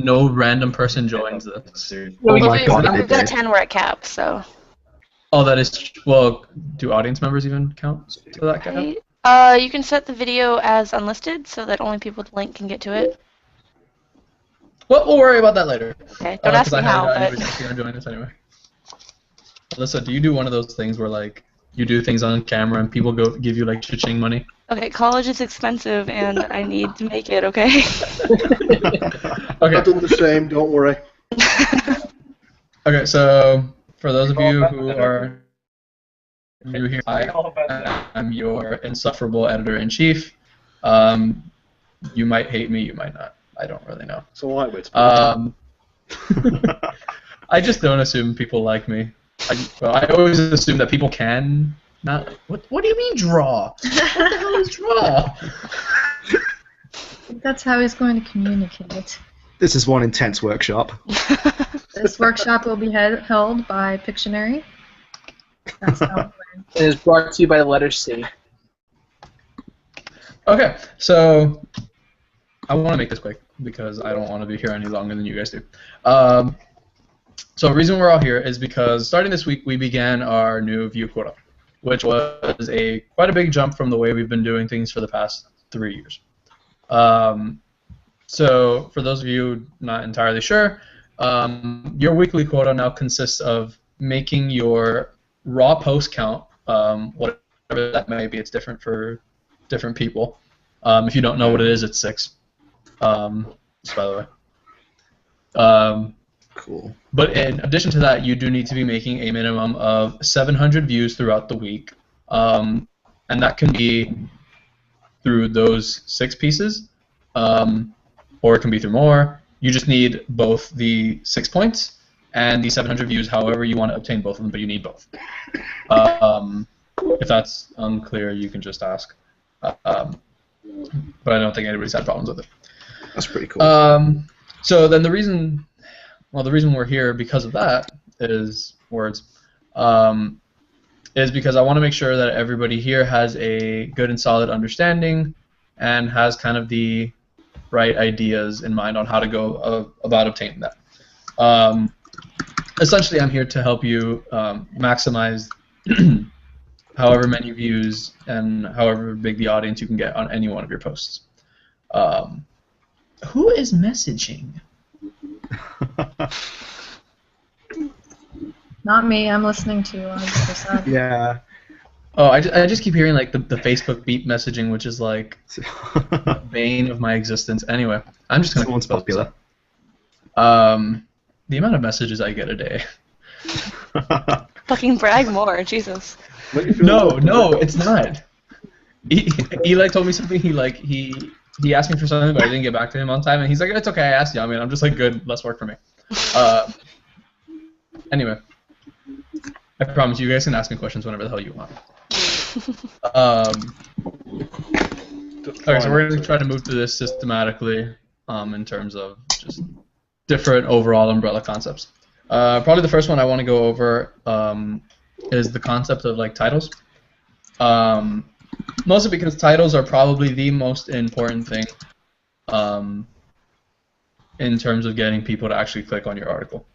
no random person joins this. Oh my We've god, got 10, we're at cap, so. Oh, that is, well, do audience members even count to that cap? You can set the video as unlisted so that only people with the link can get to it. Well, we'll worry about that later. Okay, don't ask me how, but... Anybody's gonna join us anyway. Alyssa, do you do one of those things where, like, you do things on camera and people go give you, like, cha-ching money? Okay, college is expensive and I need to make it, okay? Okay. I've done the same, don't worry. Okay, so for those of you who are new here, I'm your insufferable editor-in-chief. You might hate me, you might not. I don't really know. It's a lightweight sport. I just don't assume people like me. I always assume that people can not. What do you mean draw? What the hell is draw? That's how he's going to communicate. This is one intense workshop. This workshop will be held by Pictionary. That's how it is brought to you by the letter C. Okay, so I want to make this quick because I don't want to be here any longer than you guys do. So the reason we're all here is because starting this week we began our new view quota, which was quite a big jump from the way we've been doing things for the past 3 years. So for those of you not entirely sure, your weekly quota now consists of making your raw post count, whatever that may be. It's different for different people. If you don't know what it is, it's 6. Just by the way. Cool. But in addition to that, you do need to be making a minimum of 700 views throughout the week, and that can be through those 6 pieces, or it can be through more. You just need both the 6 points and the 700 views, however you want to obtain both of them, but you need both. If that's unclear, you can just ask. But I don't think anybody's had problems with it. That's pretty cool. So then the reason we're here because of that is because I want to make sure that everybody here has a good and solid understanding and has kind of the right ideas in mind on how to go about obtaining that. Essentially, I'm here to help you maximize however many views and however big the audience you can get on any one of your posts. Who is messaging? Not me, I'm listening to you 100%. Yeah. Oh, I just keep hearing like the Facebook beep messaging, which is like the bane of my existence. Anyway, I'm just gonna. Someone's popular. The amount of messages I get a day. Fucking brag more, Jesus. No, it's not. Eli told me something. He asked me for something, but I didn't get back to him on time, and he's like, "It's okay, I asked you." I mean, I'm just like, "Good, less work for me." Anyway, I promise you guys can ask me questions whenever the hell you want. Okay, so we're going to try to move through this systematically in terms of just different overall umbrella concepts. Probably the first one I want to go over is the concept of like titles. Mostly because titles are probably the most important thing in terms of getting people to actually click on your article.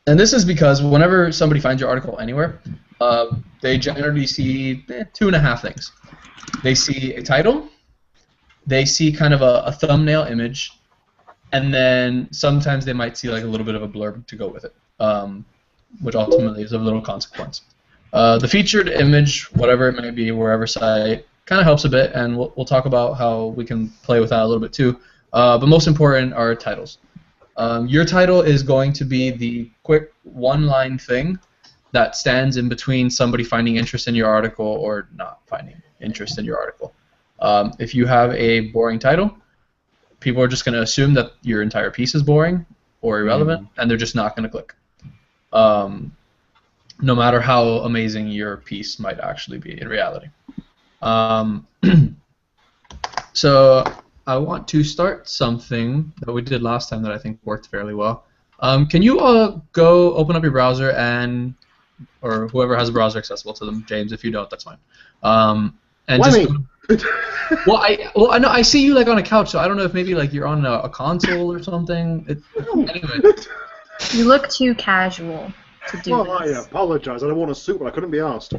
And this is because whenever somebody finds your article anywhere, they generally see 2.5 things. They see a title, they see kind of a thumbnail image, and then sometimes they might see like a little bit of a blurb to go with it, which ultimately is of little consequence. The featured image, whatever it may be, wherever site, kind of helps a bit, and we'll talk about how we can play with that a little bit too. But most important are titles. Your title is going to be the quick one-line thing that stands in between somebody finding interest in your article or not finding interest in your article. If you have a boring title, people are just going to assume that your entire piece is boring or irrelevant, and they're just not going to click. No matter how amazing your piece might actually be in reality. So I want to start something that we did last time that I think worked fairly well. Can you all go open up your browser or whoever has a browser accessible to them, James, if you don't, that's fine. And just Well, I know I see you like on a couch, so I don't know if maybe like you're on a console or something. Anyway. You look too casual to do Well, I this. apologise. I don't want a suit, but I couldn't be asked.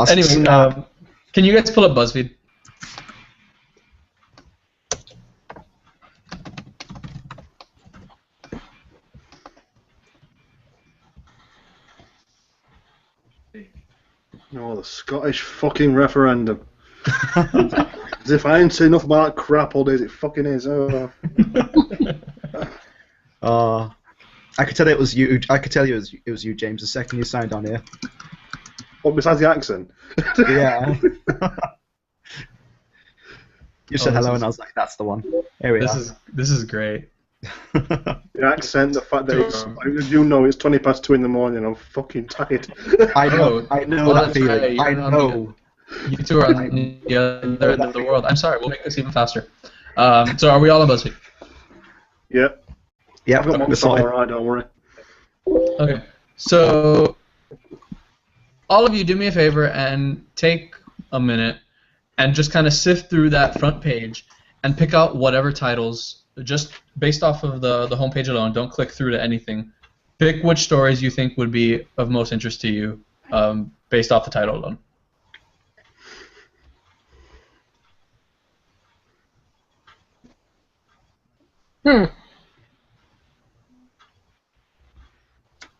Anyway, can you guys pull up BuzzFeed? Oh, the Scottish fucking referendum. As if I ain't seen enough about that crap all days, it fucking is. Oh. I could tell it was you. I could tell you it was you, James. The second you signed on here. What, besides the accent? Yeah. You said hello, is- and I was like, "That's the one." Here we are. This is great. The accent, the fact that it's, you know, it's 2:20 in the morning. I'm fucking tired. I know. Oh, I know well, that that's feeling. right, I you're on know. You two are on the other end of the world. I'm sorry. We'll make this even faster. So are we all on BuzzFeed? Yep. Yeah, I've got my stuff alright, don't worry. Okay. So all of you, do me a favor and take a minute and just kind of sift through that front page and pick out whatever titles, just based off of the homepage alone. Don't click through to anything. Pick which stories you think would be of most interest to you, based off the title alone.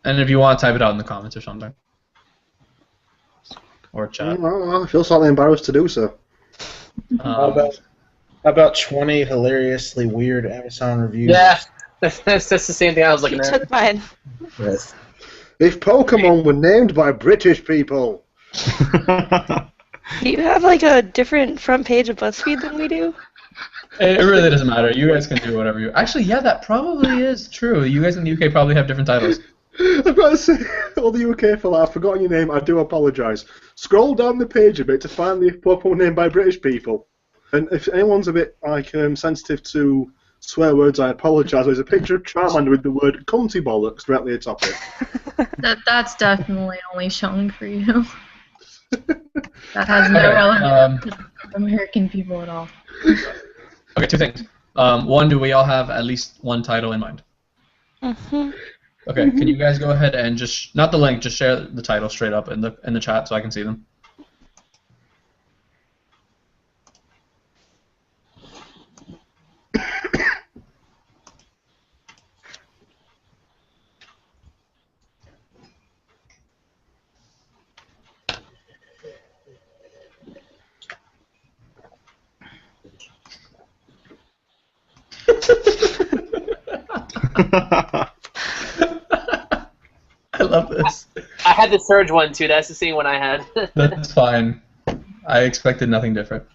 And if you want, type it out in the comments or something. Or chat. I feel slightly embarrassed to do so. How about 20 hilariously weird Amazon reviews? Yeah, that's the same thing I was You looking at. took mine. Yes. If Pokemon were named by British people. Do you have like a different front page of BuzzFeed than we do? It really doesn't matter. You guys can do whatever you... Actually, yeah, that probably is true. You guys in the UK probably have different titles. I've got to say, all the UK for that, I've forgotten your name, I do apologise. Scroll down the page a bit to find the Pokemon named by British people. And if anyone's a bit like sensitive to swear words, I apologise. There's a picture of Charmander with the word "cunty bollocks" directly atop it. That's definitely only shown for you. That has no relevance to American people at all. Okay, two things. One, do we all have at least one title in mind? Mm-hmm. Okay, can you guys go ahead and just, not the link, just share the title straight up in the chat so I can see them. I love this. I had the Surge one too. That's the same one I had. That's fine. I expected nothing different.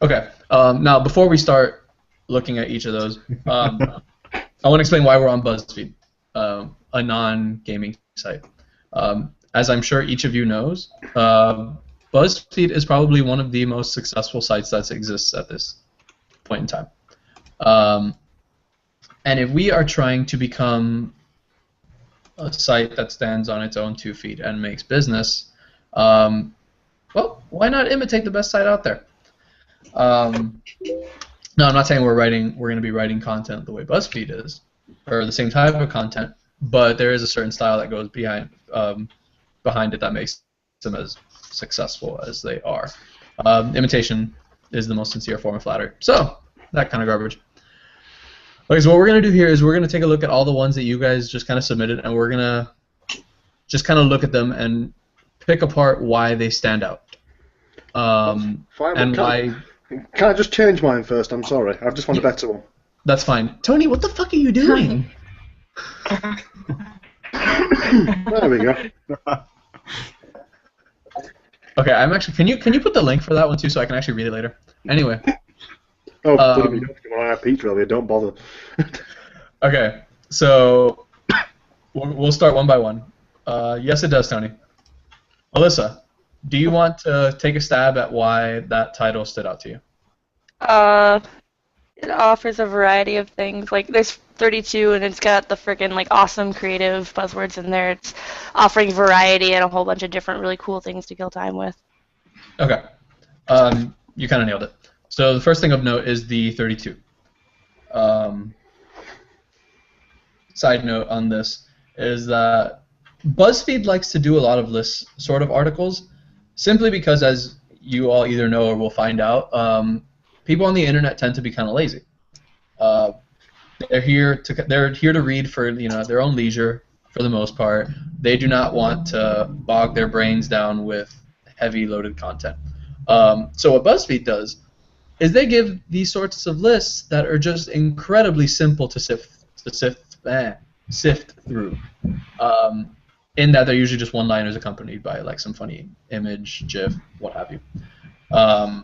Okay. Now, before we start looking at each of those, I want to explain why we're on BuzzFeed, a non-gaming site. As I'm sure each of you knows, BuzzFeed is probably one of the most successful sites that exists at this point in time. And if we are trying to become a site that stands on its own 2 feet and makes business, well, why not imitate the best site out there? No, I'm not saying we're going to be writing content the way BuzzFeed is, or the same type of content, but there is a certain style that goes behind it that makes them as successful as they are. Imitation is the most sincere form of flattery. So, that kind of garbage. Okay, so what we're going to do here is we're going to take a look at all the ones that you guys just kind of submitted, and we're going to just kind of look at them and pick apart why they stand out. Fine, And why... Can I just change mine first? I'm sorry. I've just found a better one. That's fine. Tony, what the fuck are you doing? There we go. Okay, I'm actually... Can you put the link for that one too so I can actually read it later? Anyway. Oh, bloody me, when I have pizza earlier, don't bother. Okay, so we'll start one by one. Yes, it does, Tony. Alyssa, do you want to take a stab at why that title stood out to you? It offers a variety of things. Like, there's 32, and it's got the freaking like awesome creative buzzwords in there. It's offering variety and a whole bunch of different really cool things to kill time with. Okay. You kind of nailed it. So the first thing of note is the 32. Side note on this is that BuzzFeed likes to do a lot of this sort of articles simply because, as you all either know or will find out, people on the internet tend to be kind of lazy. They're here to read for their own leisure for the most part. They do not want to bog their brains down with heavy loaded content. So what BuzzFeed does is they give these sorts of lists that are just incredibly simple to sift through. In that they're usually just one-liners accompanied by like some funny image, GIF, what have you. And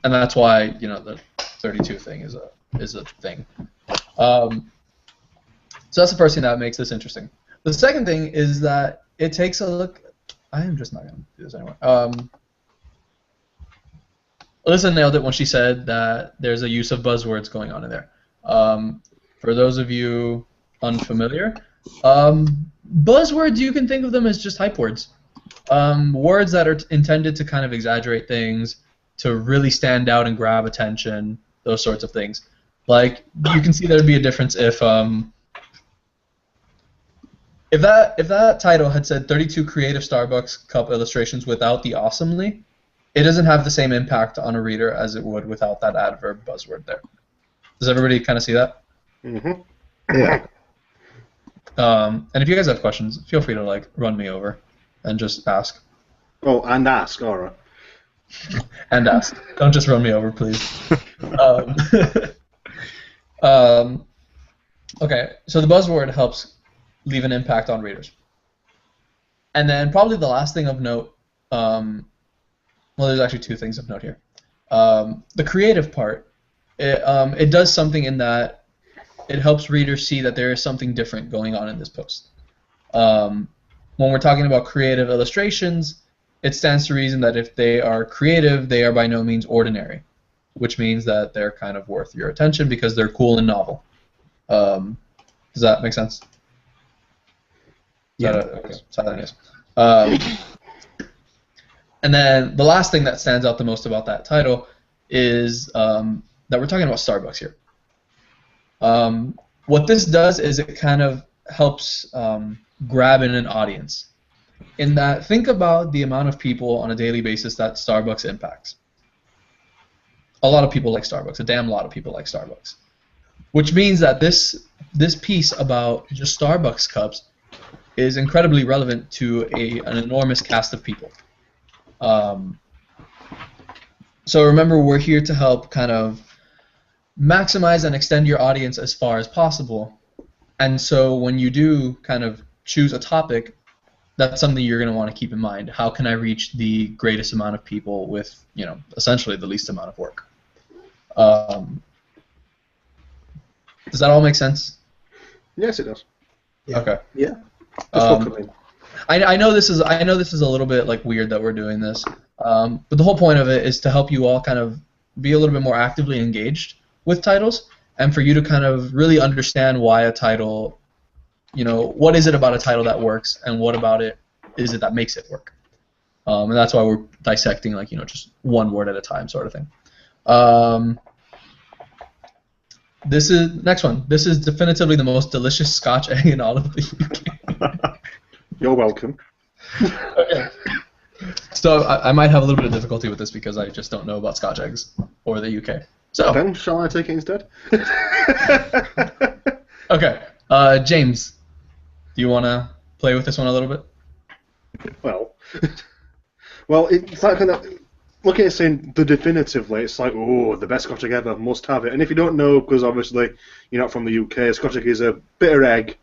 that's why the 32 thing is a thing. So that's the first thing that makes this interesting. The second thing is that it takes a look. I am just not going to do this anymore. Alyssa nailed it when she said that there's a use of buzzwords going on in there. For those of you unfamiliar, buzzwords, you can think of them as just hype words. Words that are intended to kind of exaggerate things, to really stand out and grab attention, those sorts of things. Like, you can see there'd be a difference if that title had said 32 creative Starbucks cup illustrations without the awesomely, it doesn't have the same impact on a reader as it would without that adverb buzzword there. Does everybody kind of see that? Mm-hmm. Yeah. And if you guys have questions, feel free to run me over and just ask. Oh, and ask, alright. And ask. Don't just run me over, please. Okay, so the buzzword helps leave an impact on readers. And then probably the last thing of note, well, there's actually two things of note here. The creative part, it does something in that it helps readers see that there is something different going on in this post. When we're talking about creative illustrations, it stands to reason that if they are creative, they are by no means ordinary, which means that they're kind of worth your attention because they're cool and novel. Does that make sense? Yeah. Okay. So that is. And then the last thing that stands out the most about that title is that we're talking about Starbucks here. What this does is it kind of helps grab in an audience. In that, think about the amount of people on a daily basis that Starbucks impacts. A lot of people like Starbucks. A damn lot of people like Starbucks. Which means that this piece about just Starbucks cups is incredibly relevant to an enormous cast of people. So remember, we're here to help kind of maximize and extend your audience as far as possible. And so when you do kind of choose a topic, that's something you're going to want to keep in mind. How can I reach the greatest amount of people with, essentially the least amount of work? Does that all make sense? Yes, it does. Yeah. Okay. Yeah. Just look at me. I know this is a little bit weird that we're doing this, but the whole point of it is to help you all kind of be a little bit more actively engaged with titles, and for you to kind of really understand why a title, what is it about a title that works, and what about it is it that makes it work. And that's why we're dissecting just one word at a time, sort of thing. This is next one. This is definitively the most delicious Scotch egg in all of the UK. You're welcome. Okay. So I might have a little bit of difficulty with this because I just don't know about Scotch eggs or the UK. So Then shall I take it instead? okay, James, do you want to play with this one a little bit? Well, it's like kind of looking at it saying the definitively. It's like, oh, the best Scotch egg ever, must have it. And if you don't know, because obviously you're not from the UK, Scotch egg is a bitter egg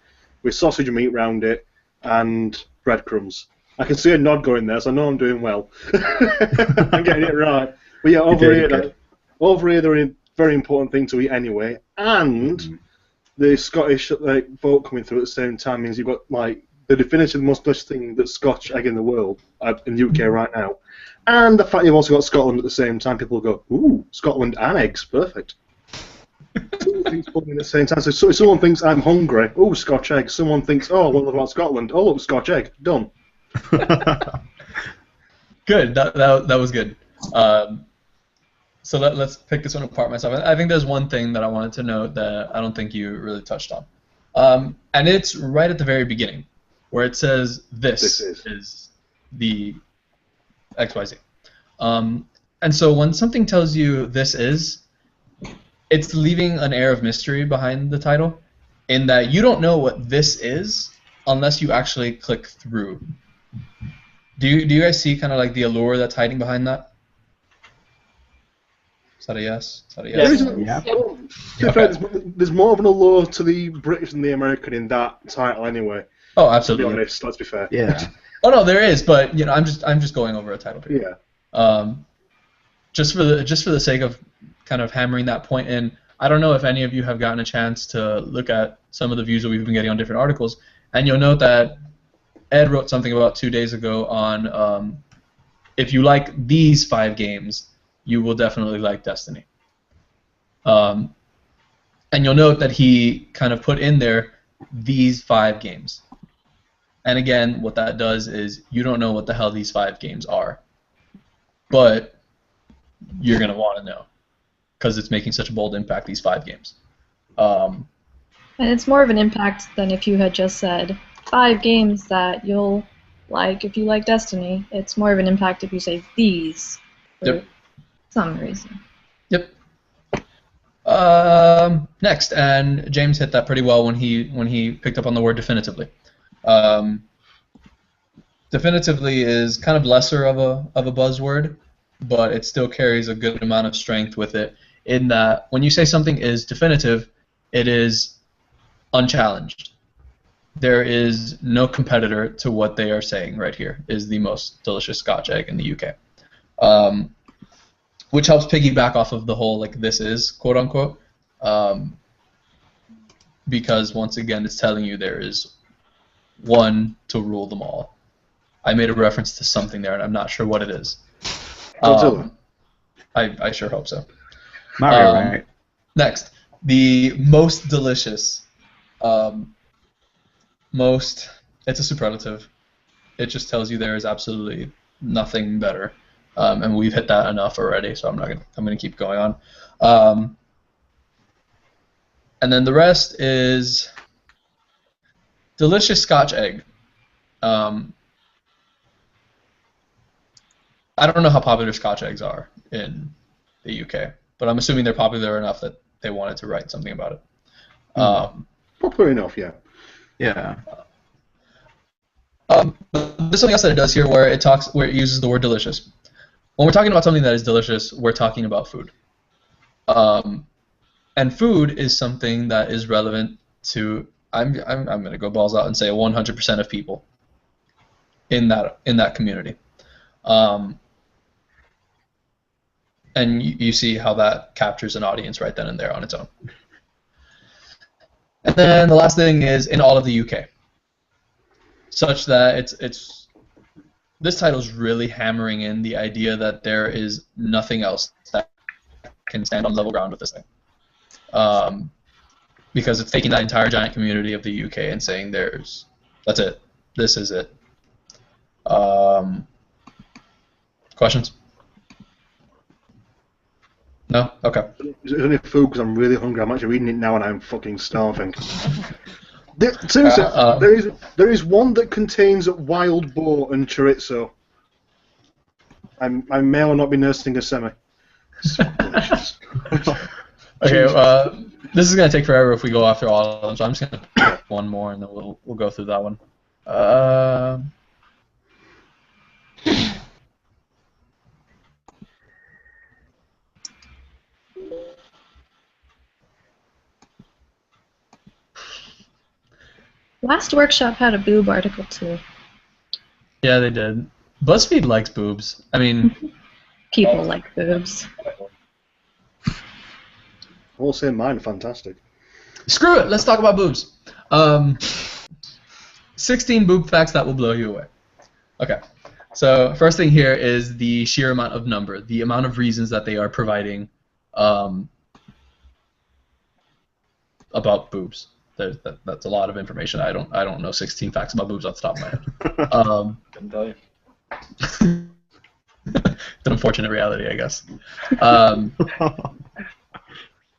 with sausage and meat round it and breadcrumbs. I can see a nod going there, so I know I'm doing well. I'm getting it right. But yeah, over here, they're a very important thing to eat anyway. And the Scottish vote coming through at the same time means you've got the definitive most delicious thing that's Scotch egg in the world, in the UK right now. And the fact you've also got Scotland at the same time, people go, ooh, Scotland and eggs, perfect. Two things put in at the same time. So if someone thinks I'm hungry, oh, Scotch egg. Someone thinks, oh, what about Scotland? Oh, look, Scotch egg. Done. Good. That was good. So let's pick this one apart myself. I think there's one thing that I wanted to note that I don't think you really touched on. And it's right at the very beginning, where it says this is the XYZ. And so when something tells you this is, it's leaving an air of mystery behind the title, in that you don't know what this is unless you actually click through. Do you guys see kind of like the allure that's hiding behind that? Is that a yes? Is that a yes? Yeah. Well, to be fair, there's more of an allure to the British than the American in that title, anyway. Oh, To absolutely. be honest, let's be fair. Yeah. Oh no, there is, but I'm just going over a title here. Yeah. Just for the sake of kind of hammering that point in, I don't know if any of you have gotten a chance to look at some of the views that we've been getting on different articles, and you'll note that Ed wrote something about 2 days ago on if you like these 5 games, you will definitely like Destiny. And you'll note that he kind of put in there these 5 games. And again, what that does is you don't know what the hell these 5 games are, but you're going to want to know because it's making such a bold impact, these 5 games. And it's more of an impact than if you had just said 5 games that you'll like if you like Destiny. It's more of an impact if you say these for some reason. Yep. Next, and James hit that pretty well when he picked up on the word definitively. Definitively is kind of lesser of a buzzword, but it still carries a good amount of strength with it, in that when you say something is definitive, it is unchallenged. There is no competitor to what they are saying right here, is the most delicious Scotch egg in the UK. Which helps piggyback off of the whole, like, this is, quote unquote, because once again it's telling you there is one to rule them all. I made a reference to something there, and I'm not sure what it is. Godzilla. I sure hope so. Mario, right? Next, the most delicious. It's a superlative. It just tells you there is absolutely nothing better, and we've hit that enough already. So I'm gonna keep going on, and then the rest is delicious Scotch egg. I don't know how popular Scotch eggs are in the UK, but I'm assuming they're popular enough that they wanted to write something about it. Popular enough, yeah. Yeah. There's something else that it does here where it uses the word delicious. When we're talking about something that is delicious, we're talking about food. And food is something that is relevant to, I'm going to go balls out and say 100% of people in that community. And you see how that captures an audience right then and there on its own. And then the last thing is in all of the UK, such that this title is really hammering in the idea that there is nothing else that can stand on level ground with this thing, because it's taking that entire giant community of the UK and saying that's it, this is it. Questions? No? Okay. Is it only food because I'm really hungry? I'm actually reading it now and I'm fucking starving. Seriously, there is one that contains wild boar and chorizo. I may or not be nursing a semi. So delicious. Okay, this is gonna take forever if we go after all of them, so I'm just gonna pick one more and then we'll go through that one. Last workshop had a boob article too. Yeah, they did. BuzzFeed likes boobs. I mean, People like boobs. All say mine, fantastic. screw it. Let's talk about boobs. 16 boob facts that will blow you away. Okay. So first thing here is the sheer amount of number, the amount of reasons that they are providing about boobs. That's a lot of information. I don't know 16 facts about boobs off the top of my head. Couldn't tell you. It's an unfortunate reality, I guess.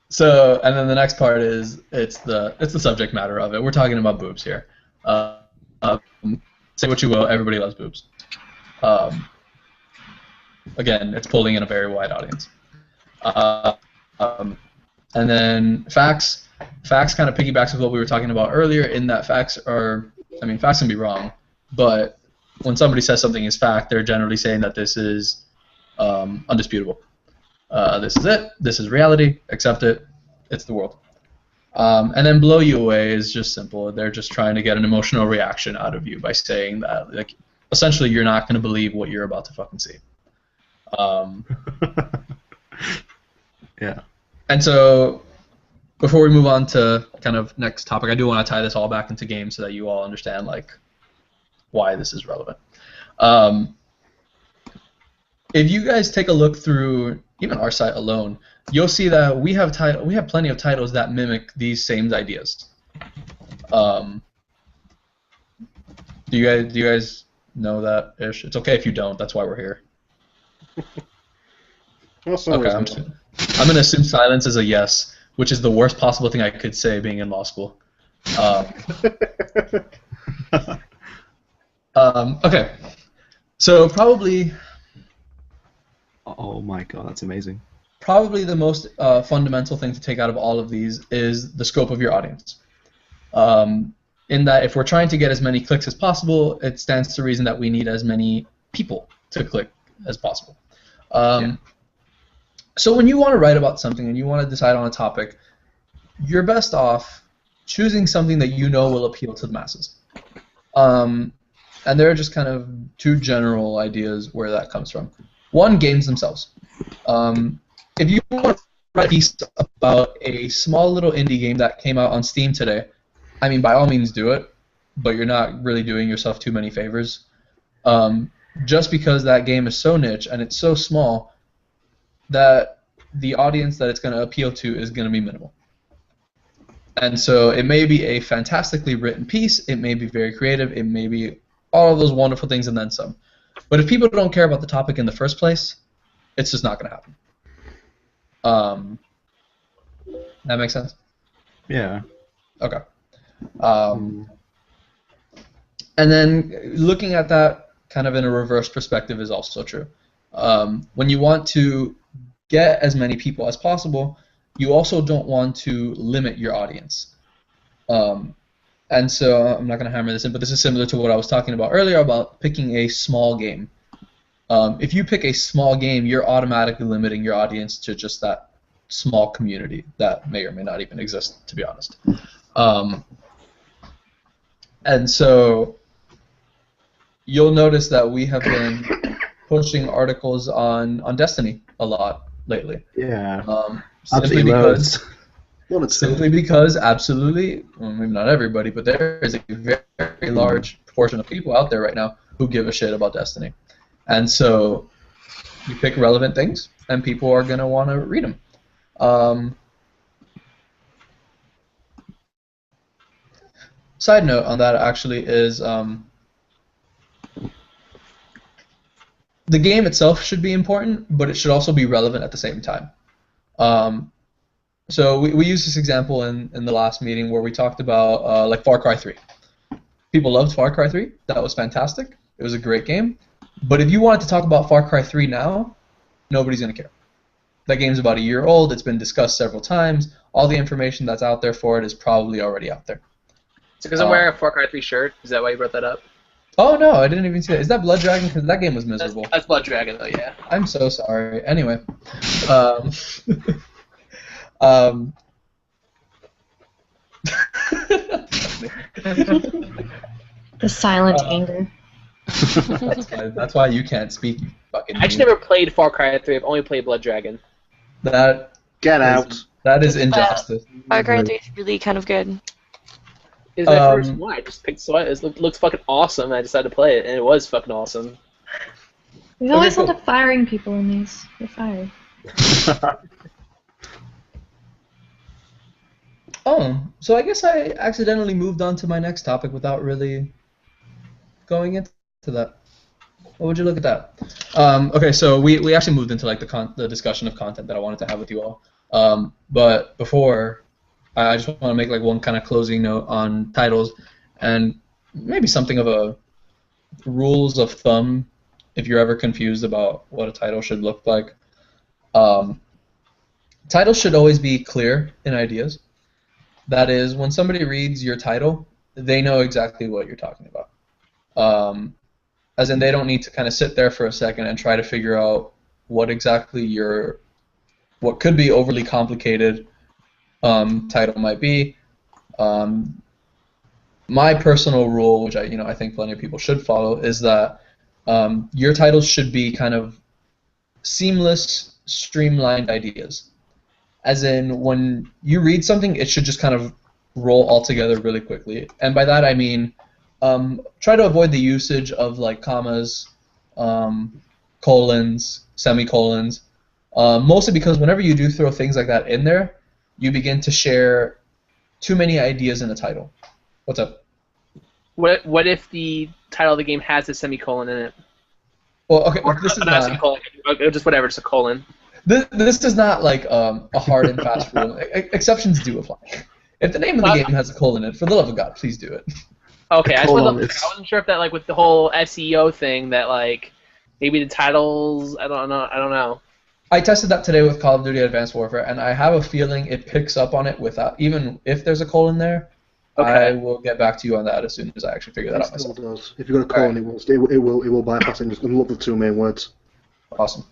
So, and then the next part is it's the subject matter of it. We're talking about boobs here. Say what you will, everybody loves boobs. Again, it's pulling in a very wide audience. And then facts kind of piggybacks with what we were talking about earlier, in that facts can be wrong, but when somebody says something is fact, they're generally saying that this is undisputable. This is it. This is reality. Accept it. It's the world. And then blow you away is just simple. They're just trying to get an emotional reaction out of you by saying that, like, essentially, you're not going to believe what you're about to fucking see. Yeah. And so, before we move on to kind of next topic, I do want to tie this all back into games so that you all understand, like, why this is relevant. If you guys take a look through even our site alone, you'll see that we have plenty of titles that mimic these same ideas. Do you guys know that ish? It's okay if you don't. That's why we're here. Okay, I'm gonna assume silence is a yes, which is the worst possible thing I could say being in law school. Okay, so probably. Oh my god, that's amazing. Probably the most fundamental thing to take out of all of these is the scope of your audience. In that, if we're trying to get as many clicks as possible, it stands to reason that we need as many people to click as possible. So when you want to write about something and you want to decide on a topic, you're best off choosing something that you know will appeal to the masses. And there are just kind of two general ideas where that comes from. One, games themselves. If you want to write a piece about a small little indie game that came out on Steam today, I mean, by all means do it, but you're not really doing yourself too many favors. Just because that game is so niche and it's so small that the audience that it's going to appeal to is going to be minimal. And so it may be a fantastically written piece, it may be very creative, it may be all of those wonderful things and then some. But if people don't care about the topic in the first place, it's just not going to happen. That makes sense? Yeah. Okay. And then looking at that kind of in a reverse perspective is also true. When you want to get as many people as possible, you also don't want to limit your audience. And so I'm not going to hammer this in, but this is similar to what I was talking about earlier about picking a small game. If you pick a small game, you're automatically limiting your audience to just that small community that may or may not even exist, to be honest. And so you'll notice that we have been pushing articles on Destiny a lot lately. Yeah. Simply because, absolutely, well, maybe not everybody, but there is a very large proportion of people out there right now who give a shit about Destiny. And so you pick relevant things, and people are going to want to read them. Side note on that actually is the game itself should be important, but it should also be relevant at the same time. So we used this example in the last meeting where we talked about like Far Cry 3. People loved Far Cry 3. That was fantastic. It was a great game. But if you wanted to talk about Far Cry 3 now, nobody's going to care. That game's about a year old. It's been discussed several times. All the information that's out there for it is probably already out there. So because I'm wearing a Far Cry 3 shirt, is that why you brought that up? Oh, no, I didn't even see that. Is that Blood Dragon? Because that game was miserable. That's Blood Dragon, though, yeah. I'm so sorry. Anyway. The silent anger. That's why you can't speak, you fucking I actually never played Far Cry 3. I've only played Blood Dragon. Get out. That is injustice. Far Cry 3 is really kind of good. Is that first one? I just picked it looks fucking awesome, and I decided to play it, and it was fucking awesome. We always end up firing people in these. They're fired. Oh, so I guess I accidentally moved on to my next topic without really going into that. What would you look at that? Okay, so we actually moved into like the discussion of content that I wanted to have with you all. But before, I just want to make like one kind of closing note on titles, and maybe something of a rules of thumb if you're ever confused about what a title should look like. Titles should always be clear in ideas. That is, when somebody reads your title, they know exactly what you're talking about. As in, they don't need to kind of sit there for a second and try to figure out what exactly what could be overly complicated title might be. My personal rule, which I think plenty of people should follow, is that your titles should be kind of seamless, streamlined ideas. As in, when you read something, it should just kind of roll all together really quickly. And by that I mean, try to avoid the usage of like commas, colons, semicolons, mostly because whenever you do throw things like that in there, you begin to share too many ideas in a title. What's up? What if the title of the game has a semicolon in it? Well, okay, Or this is not not a semicolon, just whatever, just a colon. This is not like a hard and fast rule. Exceptions do apply. If the name of the game has a colon in it, for the love of God, please do it. Okay, I wasn't sure if that, like, with the whole SEO thing, that, like, maybe the titles, I don't know. I tested that today with Call of Duty Advanced Warfare, and I have a feeling it picks up on it without, even if there's a colon there. Okay. I will get back to you on that as soon as I actually figure that out myself. It does. If you've got a colon, it will bypass it and just unlock the two main words. Awesome.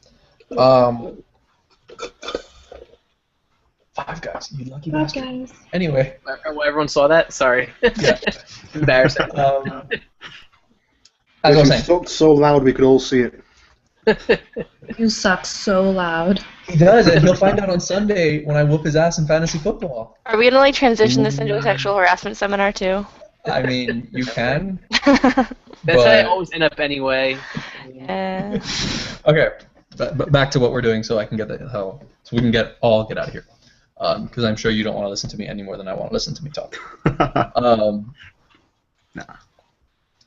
Five Guys, you lucky bastard. Guys. Anyway. Everyone saw that? Sorry. Yeah. Embarrassing. As I was saying. You sucked so loud we could all see it. You suck so loud. He does, and he'll find out on Sunday when I whoop his ass in fantasy football. Are we gonna like transition this into a sexual harassment seminar too? I mean, you can. That's how I always end up anyway. Yeah. Okay, but back to what we're doing, so I can get so we can all get out of here, because I'm sure you don't want to listen to me any more than I want to listen to me talk. Nah.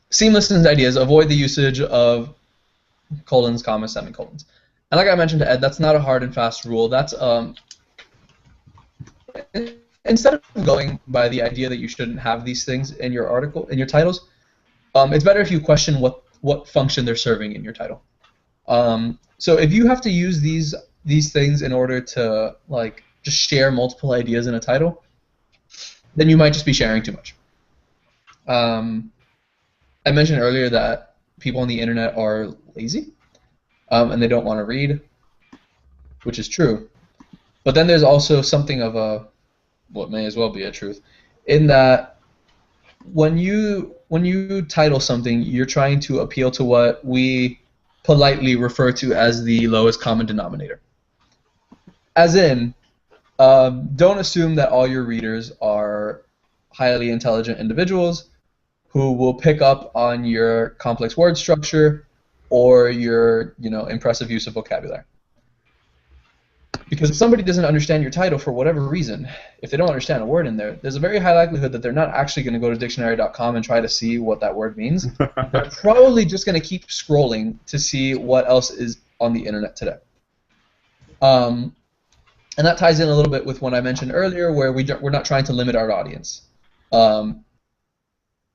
Seamless ideas. Avoid the usage of colons, commas, semicolons. And like I mentioned to Ed, that's not a hard and fast rule. That's instead of going by the idea that you shouldn't have these things in your article, in your titles, it's better if you question what function they're serving in your title. So if you have to use these things in order to like just share multiple ideas in a title, then you might just be sharing too much. I mentioned earlier that people on the internet are lazy, and they don't want to read, which is true. But then there's also something of what may as well be a truth, in that when you title something, you're trying to appeal to what we politely refer to as the lowest common denominator. As in, don't assume that all your readers are highly intelligent individuals who will pick up on your complex word structure or your impressive use of vocabulary. Because if somebody doesn't understand your title for whatever reason, if they don't understand a word in there, there's a very high likelihood that they're not actually going to go to dictionary.com and try to see what that word means. They're probably just going to keep scrolling to see what else is on the internet today. And that ties in a little bit with what I mentioned earlier, where we're not trying to limit our audience.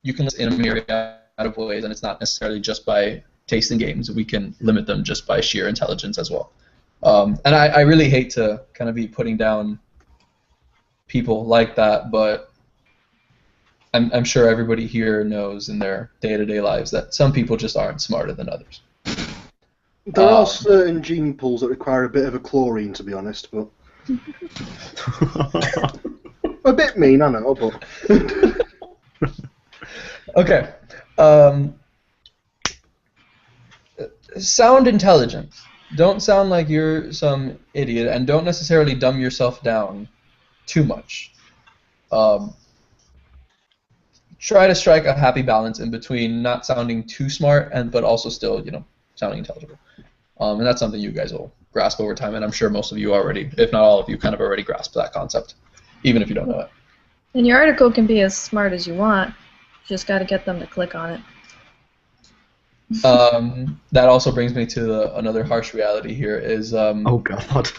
You can listen in a myriad of ways, and it's not necessarily just by taste in games. We can limit them just by sheer intelligence as well. And I really hate to kind of be putting down people like that, but I'm sure everybody here knows in their day-to-day lives that some people just aren't smarter than others. There are certain gene pools that require a bit of a chlorine, to be honest, but... a bit mean, I know, but... Okay. Sound intelligent. Don't sound like you're some idiot, and don't necessarily dumb yourself down too much. Try to strike a happy balance in between not sounding too smart but also still, sounding intelligible. And that's something you guys will grasp over time, and I'm sure most of you already, if not all of you, kind of already grasp that concept, even if you don't know it. And your article can be as smart as you want. You just got to get them to click on it. That also brings me to another harsh reality here is Oh God,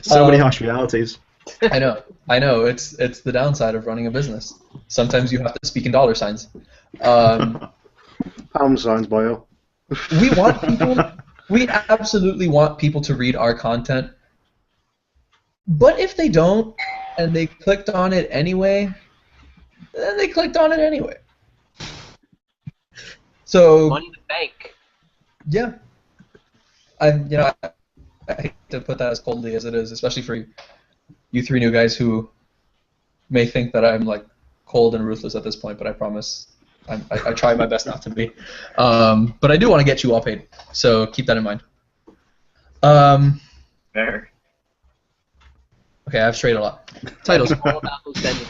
so many harsh realities. I know. It's the downside of running a business. Sometimes you have to speak in dollar signs. Pound signs, bio. We absolutely want people to read our content. But if they don't, and they clicked on it anyway, then they clicked on it anyway. So Money in the bank. yeah, I hate to put that as coldly as it is, especially for you three new guys who may think that I'm like cold and ruthless at this point, but I promise I try my best not to be. But I do want to get you all paid, so keep that in mind. Fair. Okay, I've strayed a lot. Titles. All about those vendors.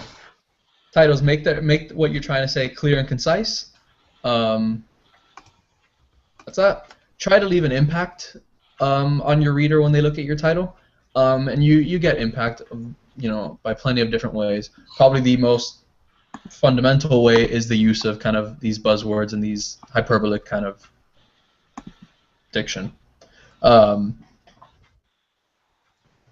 Titles. Make what you're trying to say clear and concise. That's that. Try to leave an impact on your reader when they look at your title, and you get impact, by plenty of different ways. Probably the most fundamental way is the use of kind of these buzzwords and these hyperbolic kind of diction.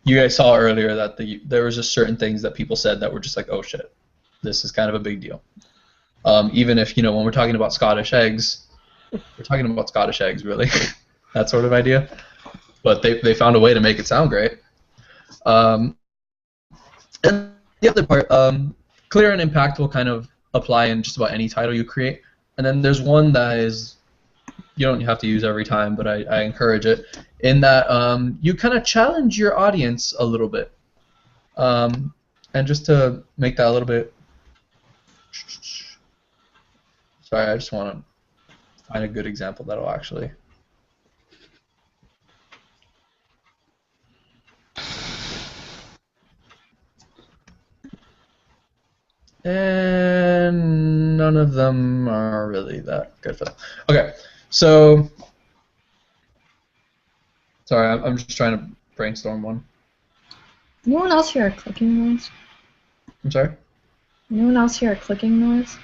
You guys saw earlier that there was just certain things that people said that were just like, oh shit, this is kind of a big deal. Even if, when we're talking about Scottish eggs, we're talking about Scottish eggs, really. That sort of idea. But they found a way to make it sound great. And the other part, clear and impact will kind of apply in just about any title you create. And then there's one that is, you don't have to use every time, but I encourage it, in that you kind of challenge your audience a little bit. And just to make that a little bit... Sorry, I just want to find a good example that'll actually... And none of them are really that good for them. Okay, so... Sorry, I'm just trying to brainstorm one. Anyone else hear a clicking noise? I'm sorry? Anyone else hear a clicking noise?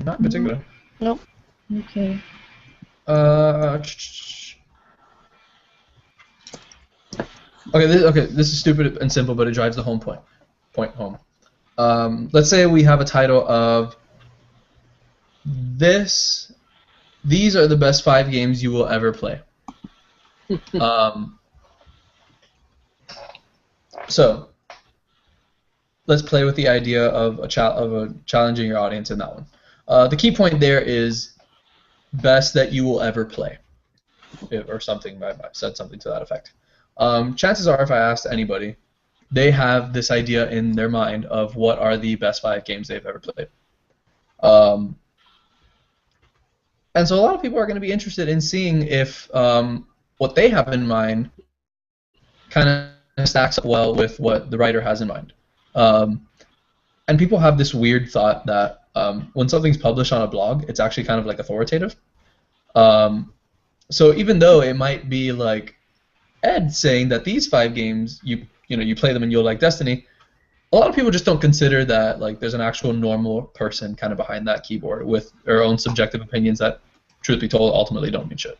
Not in particular. Nope. Okay. Okay, this is stupid and simple, but it drives the point home. Let's say we have a title of these are the best 5 games you will ever play. So let's play with the idea of challenging your audience in that one. The key point there is best that you will ever play, or something. I said something to that effect. Chances are, if I asked anybody, they have this idea in their mind of what are the best 5 games they've ever played. And so a lot of people are going to be interested in seeing if what they have in mind kind of stacks up well with what the writer has in mind. And people have this weird thought that when something's published on a blog, it's actually kind of like authoritative. So even though it might be like Ed saying that these 5 games, you play them and you'll like Destiny, a lot of people just don't consider that like there's an actual normal person kind of behind that keyboard with their own subjective opinions that, truth be told, ultimately don't mean shit.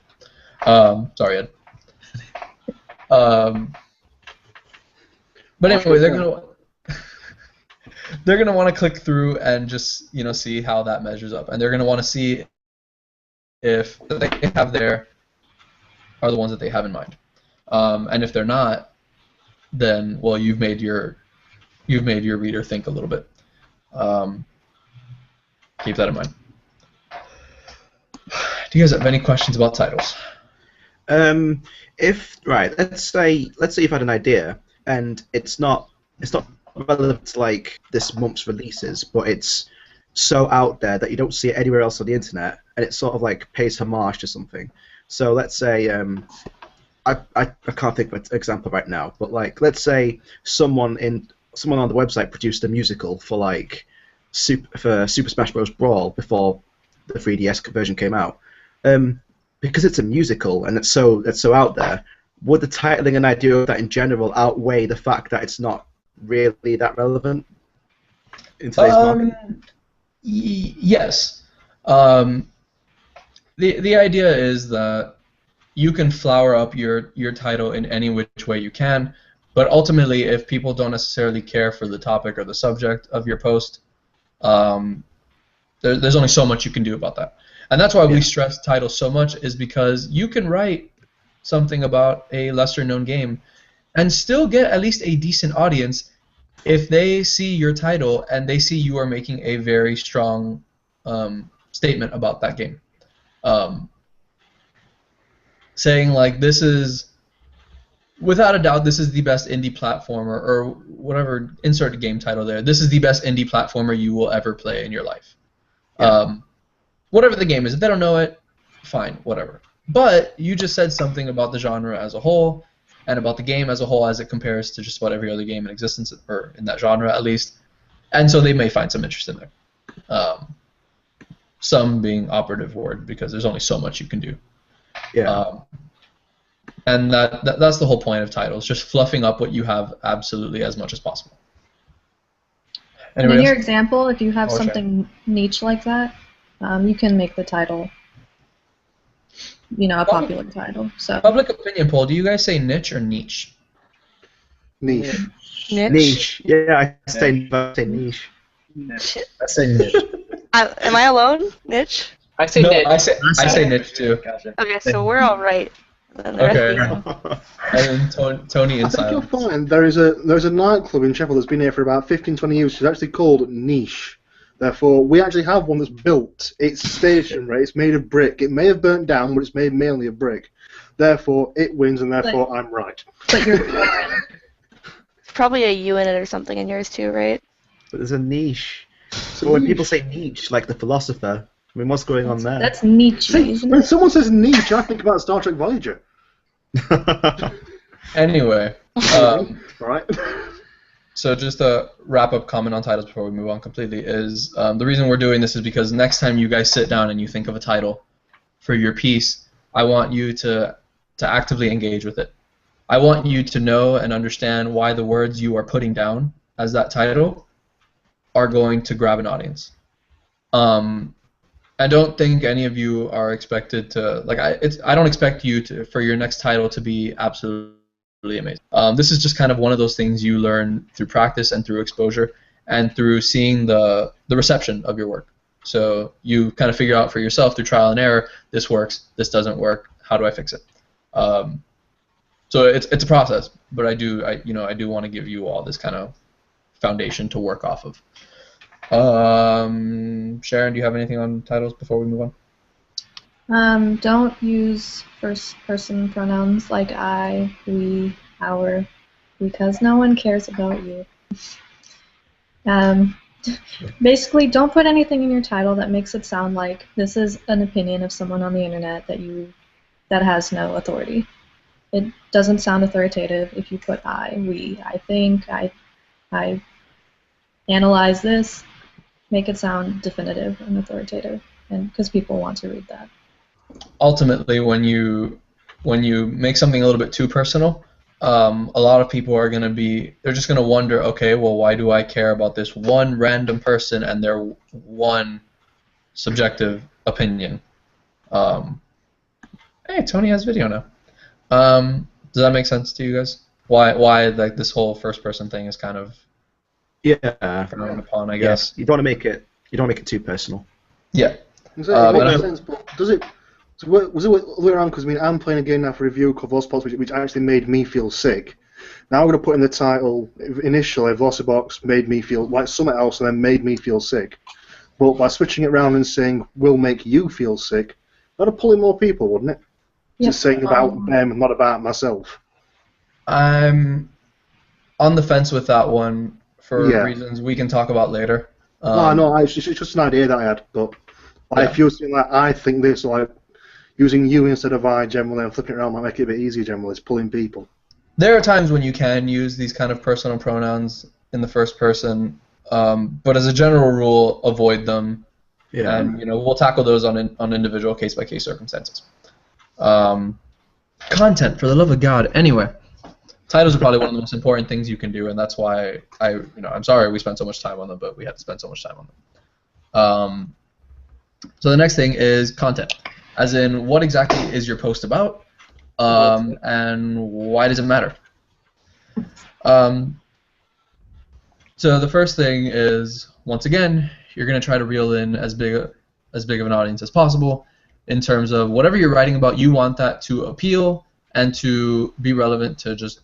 Sorry, Ed. But anyway, they're gonna want to click through and just see how that measures up, and they're gonna want to see if what they have there are the ones that they have in mind. And if they're not, then well, you've made your reader think a little bit. Keep that in mind. Do you guys have any questions about titles? Let's say you've had an idea and it's not relevant to like this month's releases, but it's so out there that you don't see it anywhere else on the internet, and it sort of like pays homage to something. So let's say I can't think of an example right now, but like let's say someone on the website produced a musical for like Super Smash Bros. Brawl before the 3DS version came out. Because it's a musical and it's so out there, would the titling and idea of that in general outweigh the fact that it's not really that relevant in today's market? Yes. the idea is that you can flower up your title in any which way you can, but ultimately, if people don't necessarily care for the topic or the subject of your post, there's only so much you can do about that. And that's why we stress titles so much, is because you can write something about a lesser-known game and still get at least a decent audience if they see your title and they see you are making a very strong statement about that game. Saying like, this is, without a doubt, this is the best indie platformer, or whatever, insert a game title there. This is the best indie platformer you will ever play in your life. Yeah. Whatever the game is, if they don't know it, fine, whatever. But you just said something about the genre as a whole, and about the game as a whole as it compares to just about every other game in existence, or in that genre at least. And so they may find some interest in there. Some being operative word, because there's only so much you can do. Yeah. And that's the whole point of titles, just fluffing up what you have absolutely as much as possible. And in your example, if you have something niche like that, you can make the title, a popular title. So public opinion poll, do you guys say niche or niche? Niche. Niche. Yeah, I say niche. I say niche. Am I alone? Niche? I say no, niche. I say niche too. Gotcha. Okay, so we're all right. Okay. And then Tony in I think you'll silence. find there's a nightclub in Sheffield that's been here for about 15-20 years. It's actually called Niche. Therefore, we actually have one that's built. It's stationary. It's made of brick. It may have burnt down, but it's made mainly of brick. Therefore, it wins, and therefore I'm right. But you're It's probably a U in it or something in yours too, right? But there's a niche. So when people say niche, like the philosopher, I mean, what's going on there? That's Nietzsche, See, isn't when it? someone says niche, I think about Star Trek Voyager. Anyway, Right? so just a wrap-up comment on titles before we move on completely is the reason we're doing this is because next time you guys sit down and you think of a title for your piece, I want you to actively engage with it. I want you to know and understand why the words you are putting down as that title are going to grab an audience. I don't think any of you are expected to, like, I don't expect you to, for your next title to be absolutely amazing. This is just kind of one of those things you learn through practice and through exposure and through seeing the reception of your work. So you kind of figure out for yourself through trial and error, this works, this doesn't work, how do I fix it? So it's a process, but I do want to give you all this kind of foundation to work off of. Sharon, do you have anything on titles before we move on? Don't use first-person pronouns like I, we, our, because no one cares about you. Basically, don't put anything in your title that makes it sound like this is an opinion of someone on the internet that has no authority. It doesn't sound authoritative if you put I, we, I think, I analyze this. Make it sound definitive and authoritative, and because people want to read that. Ultimately, when you make something a little bit too personal, a lot of people are they're just gonna wonder, okay, well, why do I care about this one random person and their one subjective opinion? Hey, Tony has video now. Does that make sense to you guys? Why like this whole first person thing is kind of frowned upon, I guess. You don't want to make it too personal. Yeah. Exactly, it makes sense, but does it? So was it the other way around? Because I'm playing a game now for review called Velocibox, which actually made me feel sick. Now I'm going to put in the title, initially, Velocibox made me feel like something else and then made me feel sick. But by switching it around and saying, will make you feel sick, that'd pull in more people, wouldn't it? Yep. Just saying about them, not about myself. I'm on the fence with that one for reasons we can talk about later. No, it's just an idea that I had. But if you're saying like, I think this, like using you instead of I generally and flipping it around might make it a bit easier generally. It's pulling people. There are times when you can use these kind of personal pronouns in the first person, but as a general rule, avoid them. Yeah. And we'll tackle those on individual case-by-case circumstances. Content, for the love of God. Anyway, titles are probably one of the most important things you can do, and that's why I'm sorry we spent so much time on them, but we had to spend so much time on them. So the next thing is content. as in what exactly is your post about, and why does it matter? So the first thing is, once again, you're going to try to reel in as big of an audience as possible in terms of whatever you're writing about. You want that to appeal and to be relevant to just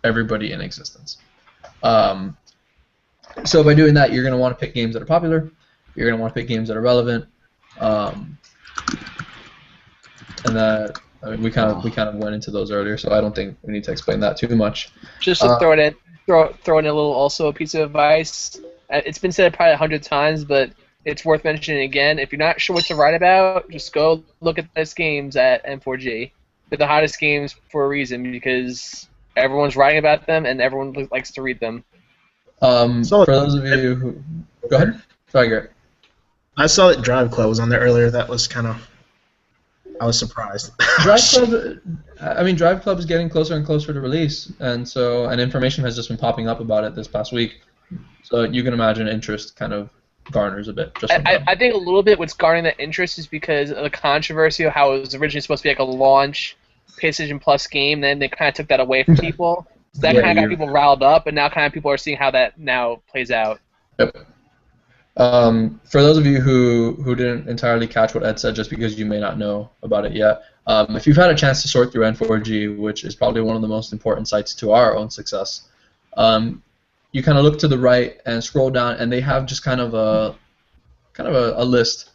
everybody in existence. So by doing that, you're going to want to pick games that are popular. You're going to want to pick games that are relevant. And that, I mean, we kind of went into those earlier, so I don't think we need to explain that too much. Just to throw in a little also a piece of advice. It's been said probably 100 times, but it's worth mentioning again. If you're not sure what to write about, just go look at the best games at N4G. They're the hottest games for a reason, because everyone's writing about them and everyone likes to read them. For those of you who... Go ahead. Sorry, Garrett. I saw that Drive Club was on there earlier. That was kind of... I was surprised. Drive Club is getting closer and closer to release, and information has just been popping up about it this past week. So you can imagine interest kind of garners a bit. I think a little bit what's garnering that interest is because of the controversy of how it was originally supposed to be like a launch PlayStation Plus game, then they kind of took that away from people. So that kind of got people riled up, and now kind of people are seeing how that now plays out. Yep. For those of you who didn't entirely catch what Ed said, just because you may not know about it yet, if you've had a chance to sort through N4G, which is probably one of the most important sites to our own success, you kind of look to the right and scroll down, and they have just kind of a list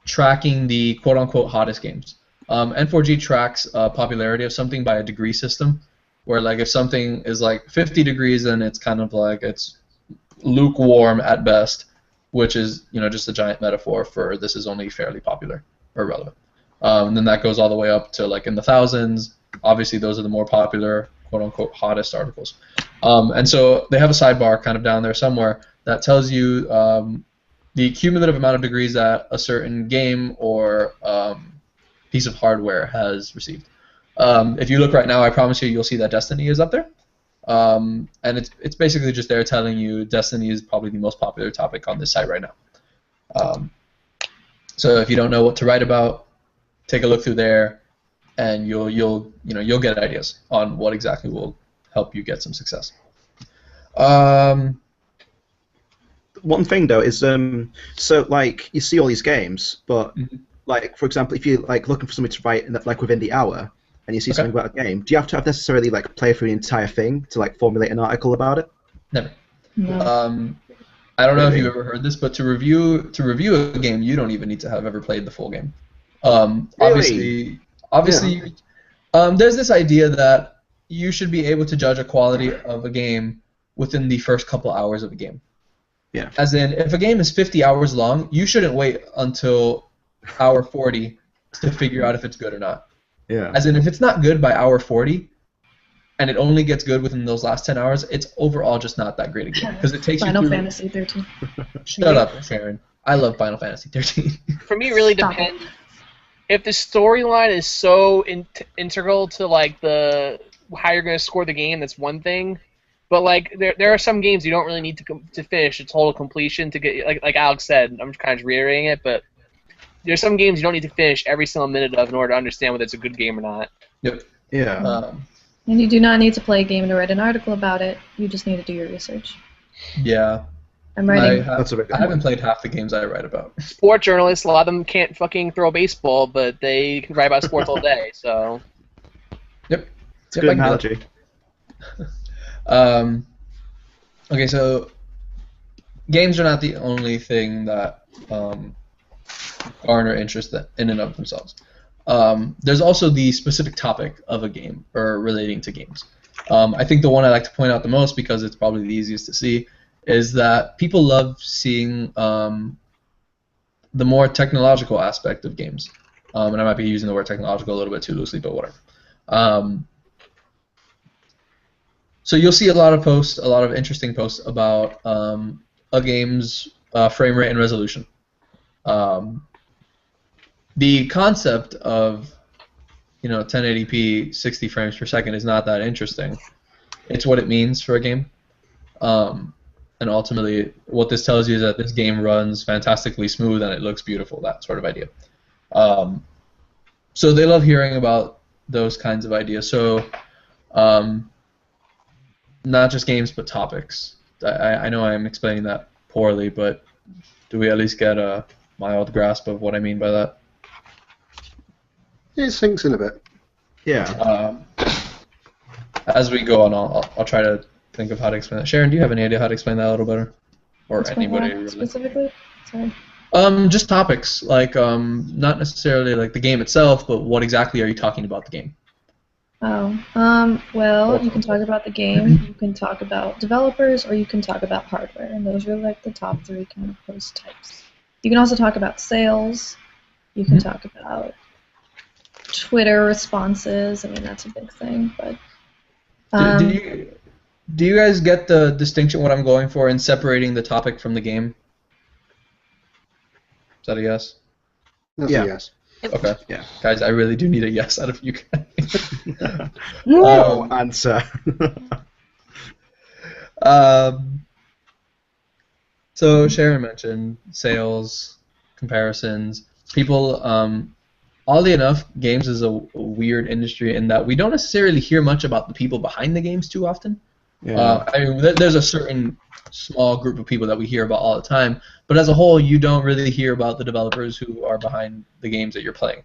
tracking the quote-unquote hottest games. N4G tracks popularity of something by a degree system, where like if something is like 50 degrees, then it's kind of like it's lukewarm at best, which is just a giant metaphor for this is only fairly popular or relevant. And then that goes all the way up to like in the thousands. Obviously, those are the more popular, quote-unquote, hottest articles. And so they have a sidebar kind of down there somewhere that tells you the cumulative amount of degrees that a certain game or piece of hardware has received. If you look right now, I promise you'll see that Destiny is up there. And it's basically just there telling you Destiny is probably the most popular topic on this site right now. So if you don't know what to write about, take a look through there, and you'll get ideas on what exactly will help you get some success. One thing though is so like you see all these games, but like for example, if you're like looking for something to write like within the hour, and you see something about a game, do you have to have necessarily like play through the entire thing to like formulate an article about it? Never. No. I don't know if you've ever heard this, but to review a game, you don't even need to have ever played the full game. Obviously, there's this idea that you should be able to judge a quality of a game within the first couple hours of a game. Yeah. As in, if a game is 50 hours long, you shouldn't wait until hour 40 to figure out if it's good or not. Yeah. As in, if it's not good by hour 40, and it only gets good within those last 10 hours, it's overall just not that great a game. Because it takes Final you through... Fantasy 13. Shut up, Sharon. I love Final Fantasy 13. For me, it really depends. If the storyline is so integral to like how you're going to score the game, that's one thing. But like there are some games you don't really need to finish a total completion to get like Alex said. I'm kind of reiterating it, but there's some games you don't need to finish every single minute of in order to understand whether it's a good game or not. Yep. Yeah. And you do not need to play a game to write an article about it. You just need to do your research. Yeah. I'm writing. I haven't played half the games I write about. Sport journalists, a lot of them can't fucking throw a baseball, but they can write about sports all day. So. Yep. It's a good analogy. Okay, so games are not the only thing that garner interest in and of themselves. There's also the specific topic of a game or relating to games. I think the one I like to point out the most, because it's probably the easiest to see, is that people love seeing the more technological aspect of games. And I might be using the word technological a little bit too loosely, but whatever. So you'll see a lot of posts, a lot of interesting posts about a game's frame rate and resolution. The concept of 1080p 60 frames per second is not that interesting. It's what it means for a game. And ultimately, what this tells you is that this game runs fantastically smooth and it looks beautiful, that sort of idea. So they love hearing about those kinds of ideas. So not just games, but topics. I know I'm explaining that poorly, but do we at least get a mild grasp of what I mean by that? It sinks in a bit. Yeah. As we go on, I'll try to think of how to explain that. Sharon, do you have any idea how to explain that a little better? Or Explain anybody that really? specifically? Sorry. Just topics, like not necessarily like the game itself, but what exactly are you talking about the game? Oh, well, you can talk about the game, you can talk about developers, or you can talk about hardware, and those are like the top three kind of post types. You can also talk about sales, you can talk about Twitter responses, I mean, that's a big thing, but... Do you guys get the distinction what I'm going for in separating the topic from the game? Is that a yes? That's Yeah. a yes. Okay. Yeah. Guys, I really do need a yes out of you guys. No answer. So Sharon mentioned sales, comparisons. People, oddly enough, games is a weird industry in that we don't necessarily hear much about the people behind the games too often. Yeah. I mean, there's a certain small group of people that we hear about all the time, but as a whole, you don't really hear about the developers who are behind the games that you're playing.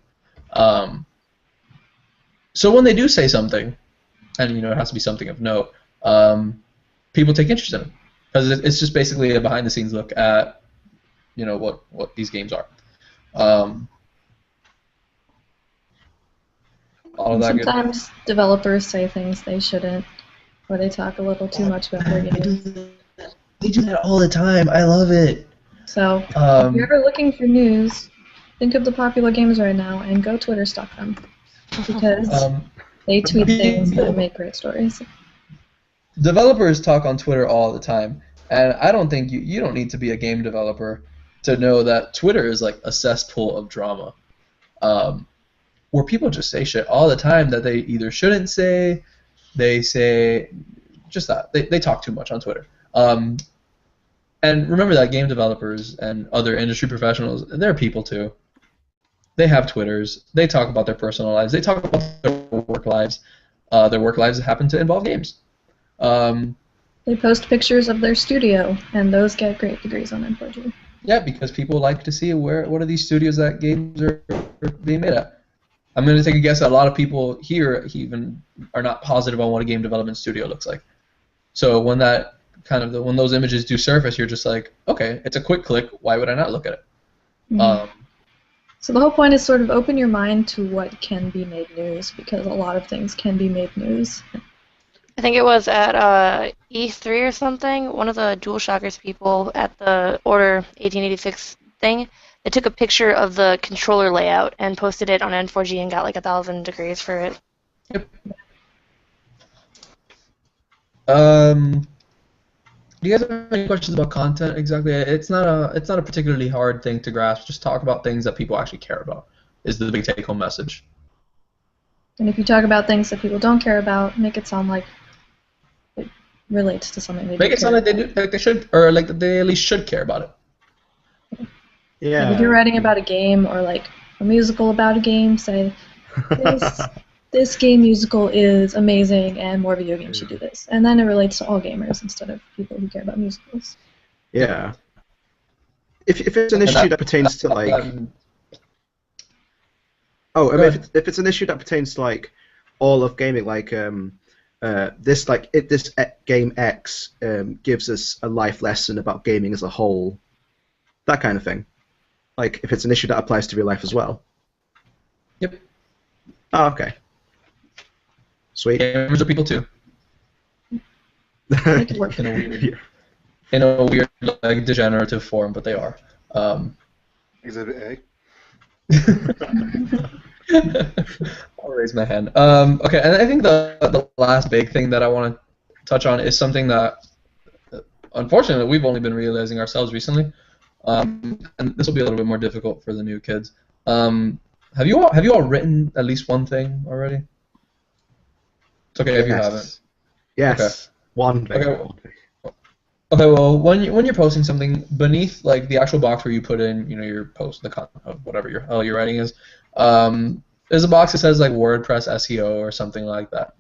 So when they do say something, and it has to be something of note, people take interest in it because it's just basically a behind-the-scenes look at what these games are. All of that good. Sometimes developers say things they shouldn't, or they talk a little too much about their games. They do that all the time. I love it. So, if you're ever looking for news, think of the popular games right now and go Twitter stalk them. Because they tweet things that make great stories. Developers talk on Twitter all the time, and I don't think you don't need to be a game developer to know that Twitter is like a cesspool of drama, where people just say shit all the time that they either shouldn't say, they say just that they talk too much on Twitter. And remember that game developers and other industry professionals, they're people too. They have Twitters. They talk about their personal lives. They talk about their work lives. Their work lives happen to involve games. They post pictures of their studio, and those get great degrees on N4G. Yeah, because people like to see what are these studios that games are being made at. I'm going to take a guess that a lot of people here even are not positive on what a game development studio looks like. So when that when those images do surface, you're just like, okay, it's a quick click. Why would I not look at it? Mm-hmm. So the whole point is sort of open your mind to what can be made news, because a lot of things can be made news. I think it was at E3 or something, one of the DualShockers people at the Order 1886 thing, they took a picture of the controller layout and posted it on N4G and got like 1,000 degrees for it. Yep. Do you guys have any questions about content exactly? It's not a particularly hard thing to grasp. Just talk about things that people actually care about is the big take-home message. And if you talk about things that people don't care about, make it sound like it relates to something they Make it sound like they should, or like they at least should care about it. Yeah. Like if you're writing about a game or like a musical about a game, say this game musical is amazing and more video games should do this. And then it relates to all gamers instead of people who care about musicals. Yeah. If it's an issue that pertains to like... Oh, I mean, if it's an issue that pertains to like all of gaming, like this game X gives us a life lesson about gaming as a whole, that kind of thing. Like if it's an issue that applies to real life as well. Yep. Oh, okay. Sweet. Gamers are people too. Make it work. In a weird like degenerative form, but they are. Exhibit A. I'll raise my hand. Okay, and I think the last big thing that I want to touch on is something that, unfortunately, we've only been realizing ourselves recently, and this will be a little bit more difficult for the new kids. Have you all written at least one thing already? It's okay if you haven't. Yes. Okay. One thing. Okay, well, when you're posting something, beneath like the actual box where you put in, your post, the content of whatever you're writing is, There's a box that says like WordPress SEO or something like that.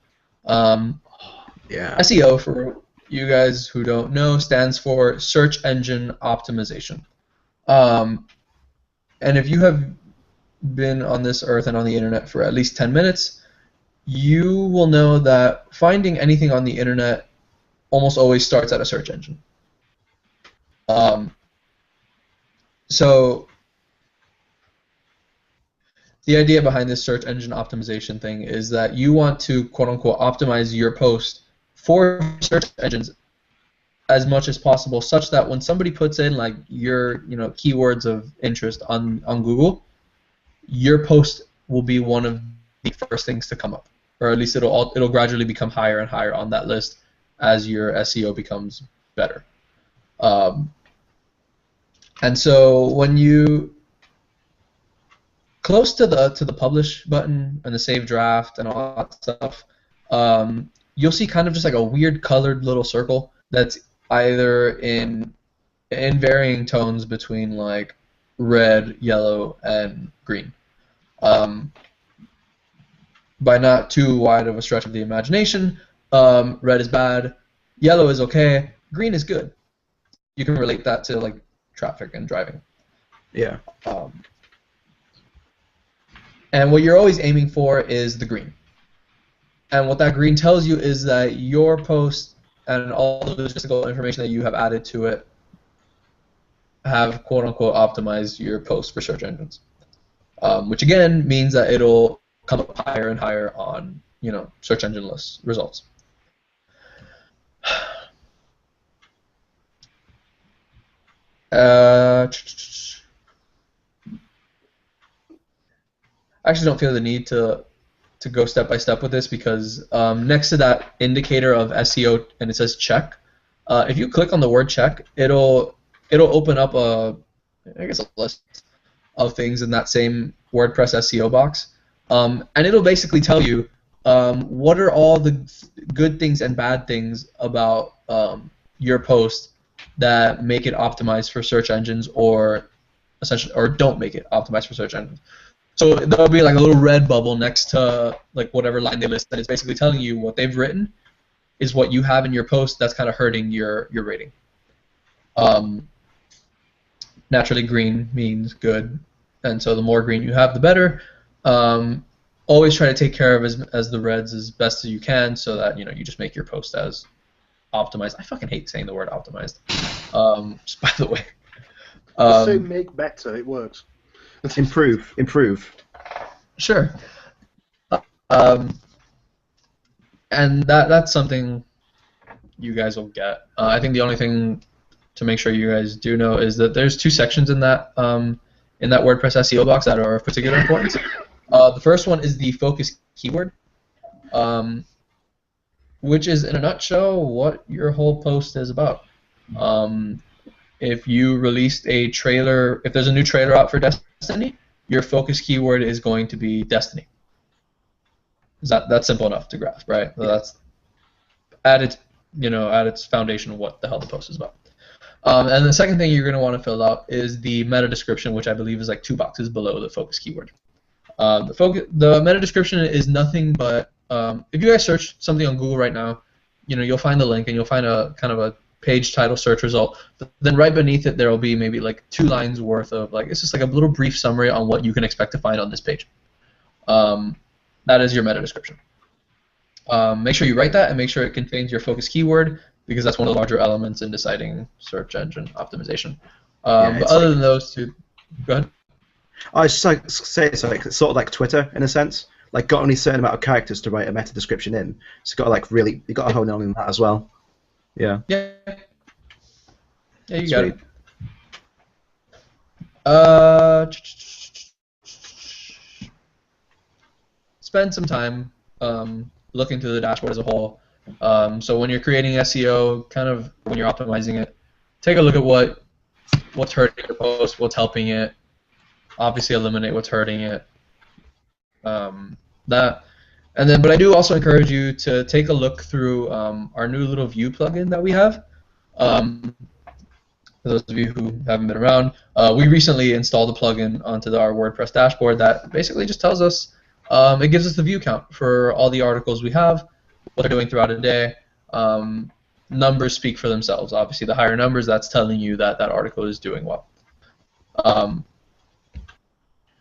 Yeah. SEO, for you guys who don't know, stands for Search Engine Optimization. And if you have been on this earth and on the internet for at least 10 minutes, you will know that finding anything on the internet almost always starts at a search engine. So the idea behind this search engine optimization thing is that you want to quote-unquote optimize your post for search engines as much as possible, such that when somebody puts in like your keywords of interest on Google, your post will be one of the first things to come up, or at least it'll gradually become higher and higher on that list as your SEO becomes better. And so when you close to the publish button and the save draft and all that stuff, you'll see kind of just like a weird colored little circle that's either in varying tones between like red, yellow, and green. By not too wide of a stretch of the imagination, red is bad, yellow is okay, green is good. You can relate that to like traffic and driving. Yeah. And what you're always aiming for is the green. And what that green tells you is that your post and all the logistical information that you have added to it have quote-unquote optimized your post for search engines. Which again means that it'll come up higher and higher on search engine list results. I actually don't feel the need to go step by step with this because next to that indicator of SEO and it says check, if you click on the word check, it'll open up a list of things in that same WordPress SEO box, and it'll basically tell you what are all the good things and bad things about your post that make it optimized for search engines, or essentially, or don't make it optimized for search engines. So there'll be like a little red bubble next to like whatever line they list that is basically telling you what they've written is what you have in your post that's kind of hurting your rating. Naturally, green means good, and so the more green you have, the better. Always try to take care of as the reds as best as you can, so that you just make your post as optimized. I fucking hate saying the word optimized. Just by the way. Just say make better. It works. Improve. Sure. And that's something you guys will get. I think the only thing to make sure you guys do know is that there's two sections in that WordPress SEO box that are of particular importance. The first one is the focus keyword, which is in a nutshell what your whole post is about. If you released a trailer, if there's a new trailer out for Destiny, your focus keyword is going to be Destiny. That's simple enough to grasp, right? So that's at its foundation what the hell the post is about. And the second thing you're going to want to fill out is the meta description, which I believe is like 2 boxes below the focus keyword. The meta description is nothing but if you guys search something on Google right now, you'll find the link and you'll find a kind of a page title search result. Then right beneath it there will be maybe like 2 lines worth of it's just like a little brief summary on what you can expect to find on this page. That is your meta description. Make sure you write that and make sure it contains your focus keyword because that's one of the larger elements in deciding search engine optimization. But other than those two, go ahead. I was just like say it's sort of like Twitter in a sense. Like got only a certain amount of characters to write a meta description in. So you got to hone in on that as well. Yeah. Yeah, you got it. Spend some time looking through the dashboard as a whole. So when you're creating SEO, kind of when you're optimizing it, take a look at what's hurting your post, what's helping it. Obviously, eliminate what's hurting it. But I do also encourage you to take a look through our new little view plugin that we have. For those of you who haven't been around, we recently installed a plugin onto our WordPress dashboard that basically just tells us it gives us the view count for all the articles we have, what they're doing throughout a day. Numbers speak for themselves. Obviously, the higher numbers, that's telling you that that article is doing well.